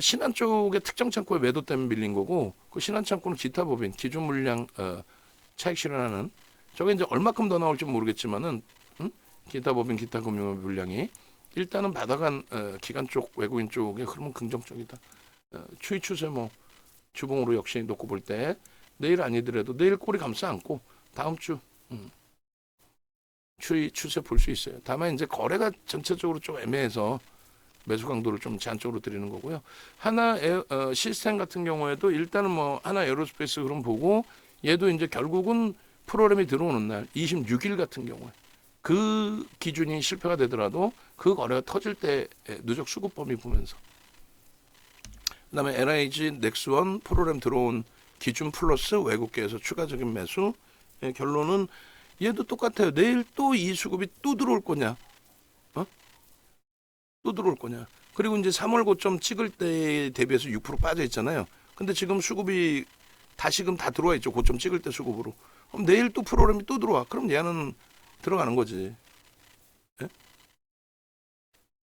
신한 쪽의 특정 창고에 매도 때문에 밀린 거고, 그 신한 창고는 기타 법인 기준 물량 차익 실현하는, 저게 이제 얼마큼 더 나올지 모르겠지만은 기타 법인 기타 금융 물량이 일단은 받아간 기관 쪽 외국인 쪽의 흐름은 긍정적이다. 추이 추세 뭐 주봉으로 역시 놓고 볼 때 내일 아니더라도 내일 꼬리 감싸 안고 다음 주 추이 추세 볼 수 있어요. 다만 이제 거래가 전체적으로 좀 애매해서 매수 강도를 좀 제한적으로 드리는 거고요. 하나 시스템 같은 경우에도 일단은 뭐 하나 에어로스페이스 흐름 보고 얘도 이제 결국은 프로그램이 들어오는 날 26일 같은 경우에 그 기준이 실패가 되더라도 그 거래가 터질 때 누적 수급 범위 보면서, 그다음에 NIG 넥스원 프로그램 들어온 기준 플러스 외국계에서 추가적인 매수. 결론은 얘도 똑같아요. 내일 또 이 수급이 또 들어올 거냐? 또 들어올 거냐? 그리고 이제 3월 고점 찍을 때 대비해서 6% 빠져 있잖아요. 근데 지금 수급이 다시금 다 들어와 있죠. 고점 찍을 때 수급으로. 그럼 내일 또 프로그램이 또 들어와. 그럼 얘는 들어가는 거지. 예?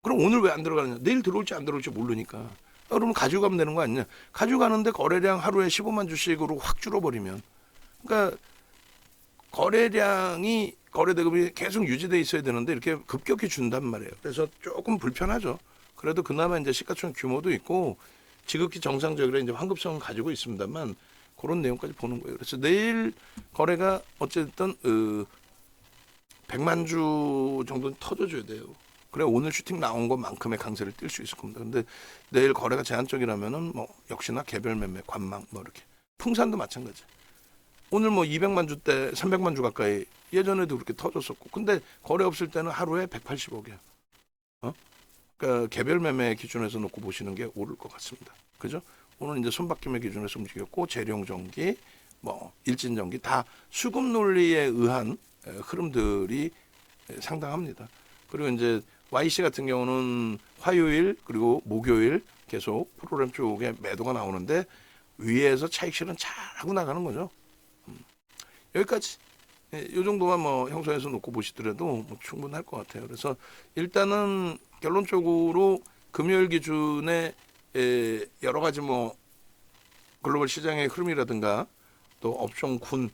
그럼 오늘 왜 안 들어가느냐? 내일 들어올지 안 들어올지 모르니까. 그러면 가지고 가면 되는 거 아니냐? 가지고 가는데 거래량 하루에 15만 주씩으로 확 줄어버리면, 그러니까 거래량이 거래대금이 계속 유지돼 있어야 되는데 이렇게 급격히 준단 말이에요. 그래서 조금 불편하죠. 그래도 그나마 이제 시가총 규모도 있고 지극히 정상적으로 이제 환급성은 가지고 있습니다만 그런 내용까지 보는 거예요. 그래서 내일 거래가 어쨌든 100만 주 정도는 터져줘야 돼요. 그래 오늘 슈팅 나온 것만큼의 강세를 띨 수 있을 겁니다. 근데 내일 거래가 제한적이라면은 뭐 역시나 개별 매매, 관망 뭐 이렇게, 풍산도 마찬가지. 오늘 뭐 200만 주 때 300만 주 가까이 예전에도 그렇게 터졌었고, 근데 거래 없을 때는 하루에 180억이야. 그러니까 개별 매매 기준에서 놓고 보시는 게 옳을 것 같습니다. 그죠? 오늘 이제 손바뀜의 기준에서 움직였고 재룡전기, 뭐 일진전기 다 수급 논리에 의한 흐름들이 상당합니다. 그리고 이제 YC 같은 경우는 화요일 그리고 목요일 계속 프로그램 쪽에 매도가 나오는데 위에서 차익 실현 잘 하고 나가는 거죠. 여기까지. 이 정도만 뭐 형성해서 놓고 보시더라도 뭐 충분할 것 같아요. 그래서 일단은 결론적으로 금요일 기준에 여러 가지 뭐 글로벌 시장의 흐름이라든가 또 업종 군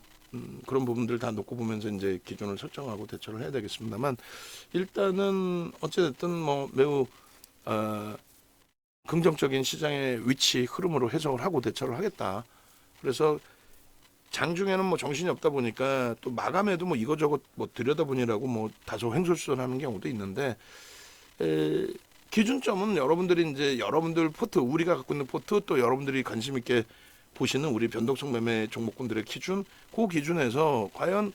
그런 부분들 다 놓고 보면서 이제 기준을 설정하고 대처를 해야 되겠습니다만, 일단은 어찌됐든 뭐 매우 긍정적인 시장의 위치 흐름으로 해석을 하고 대처를 하겠다. 그래서 장중에는 뭐 정신이 없다 보니까 또 마감에도 뭐 이거저것 뭐 들여다보느라고 뭐 다소 횡설수설하는 경우도 있는데, 기준점은 여러분들이 이제 여러분들 포트, 우리가 갖고 있는 포트, 또 여러분들이 관심 있게 보시는 우리 변동성 매매 종목군들의 기준, 그 기준에서 과연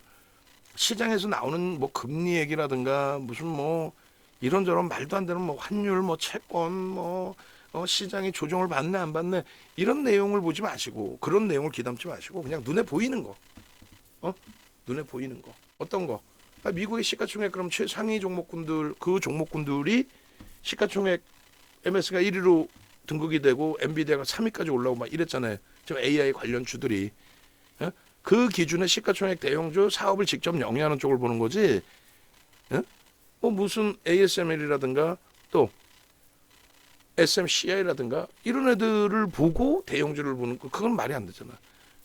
시장에서 나오는 뭐 금리 얘기라든가 무슨 뭐 이런저런 말도 안 되는 뭐 환율, 뭐 채권, 뭐 시장이 조정을 받네 안 받네 이런 내용을 보지 마시고, 그런 내용을 기담지 마시고 그냥 눈에 보이는 거, 눈에 보이는 거 어떤 거, 미국의 시가총액 그럼 최상위 종목군들, 그 종목군들이 시가총액 MS가 1위로 등극이 되고 엔비디아가 3위까지 올라오고 막 이랬잖아요. 지금 AI 관련 주들이 그 기준의 시가총액 대형주 사업을 직접 영위하는 쪽을 보는 거지. 뭐 무슨 ASML이라든가 또 SMCI라든가 이런 애들을 보고 대형주를 보는 거, 그건 말이 안 되잖아.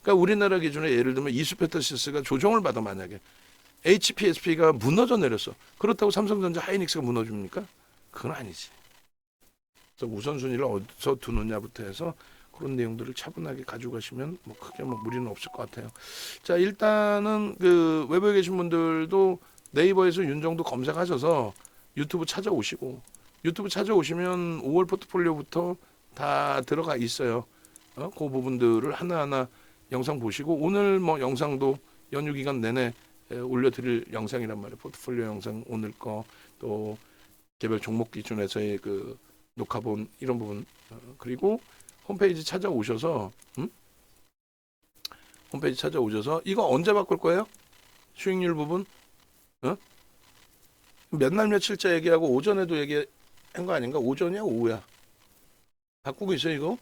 그러니까 우리나라 기준에 예를 들면 이수페터시스가 조정을 받아 만약에 HPSP가 무너져 내렸어. 그렇다고 삼성전자 하이닉스가 무너집니까? 그건 아니지. 그래서 우선순위를 어디서 두느냐부터 해서 그런 내용들을 차분하게 가지고 가시면 뭐 크게 뭐 무리는 없을 것 같아요. 자, 일단은 그 외부에 계신 분들도 네이버에서 윤정도 검색하셔서 유튜브 찾아오시고, 유튜브 찾아오시면 5월 포트폴리오부터 다 들어가 있어요. 그 부분들을 하나하나 영상 보시고, 오늘 뭐 영상도 연휴 기간 내내 올려드릴 영상이란 말이에요. 포트폴리오 영상 오늘 거, 또 개별 종목 기준에서의 그 녹화본 이런 부분, 그리고 홈페이지 찾아오셔서 홈페이지 찾아오셔서 이거 언제 바꿀 거예요? 수익률 부분? 몇 날 며칠째 얘기하고 오전에도 얘기한 거 아닌가? 오전이야 오후야? 바꾸고 있어요 이거?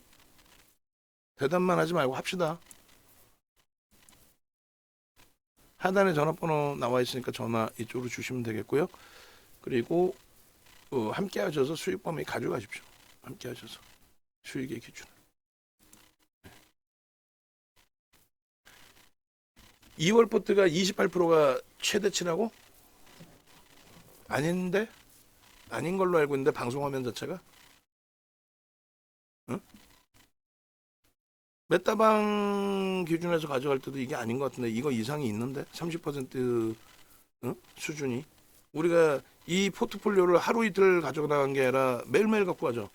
대답만 하지 말고 합시다. 하단에 전화번호 나와 있으니까 전화 이쪽으로 주시면 되겠고요. 그리고 함께 하셔서 수익 범위 가져가십시오. 함께 하셔서 수익의 기준. 2월 포트가 28%가 최대치라고? 아닌데? 아닌 걸로 알고 있는데 방송화면 자체가? 응? 메타방 기준에서 가져갈 때도 이게 아닌 것 같은데 이거 이상이 있는데? 30% 수준이? 우리가 이 포트폴리오를 하루 이틀 가져가 나간 게 아니라 매일매일 갖고 가죠.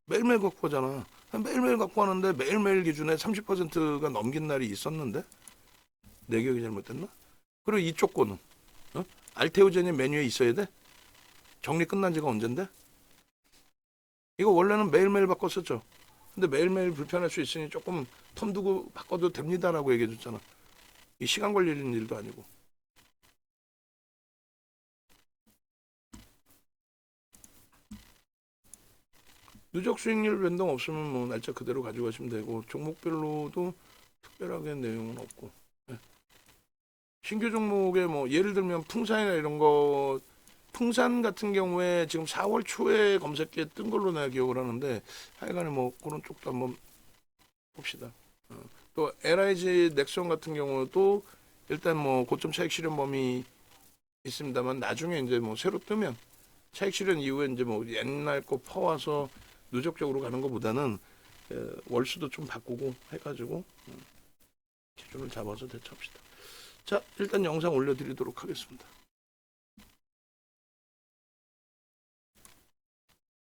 매일매일 갖고 가잖아. 매일매일 갖고 가는데 매일매일 기준에 30%가 넘긴 날이 있었는데? 내 기억이 잘못됐나? 그리고 이쪽 거는 알테오젠이 메뉴에 있어야 돼? 정리 끝난 지가 언젠데? 이거 원래는 매일매일 바꿨었죠. 근데 매일매일 불편할 수 있으니 조금 텀 두고 바꿔도 됩니다라고 얘기해 줬잖아. 이 시간 걸리는 일도 아니고. 누적 수익률 변동 없으면 뭐 날짜 그대로 가져가시면 되고, 종목별로도 특별하게 내용은 없고. 네. 신규 종목에 뭐 예를 들면 풍산이나 이런 거, 풍산 같은 경우에 지금 4월 초에 검색기에 뜬 걸로 내가 기억을 하는데, 하여간에 뭐 그런 쪽도 한번 봅시다. 또 LIG 넥슨 같은 경우도 일단 뭐 고점 차익 실현 범위 있습니다만, 나중에 이제 뭐 새로 뜨면 차익 실현 이후에 이제 뭐 옛날 거 퍼와서 누적적으로 가는 것보다는 월수도 좀 바꾸고 해가지고 기준을 잡아서 대처합시다. 자, 일단 영상 올려드리도록 하겠습니다.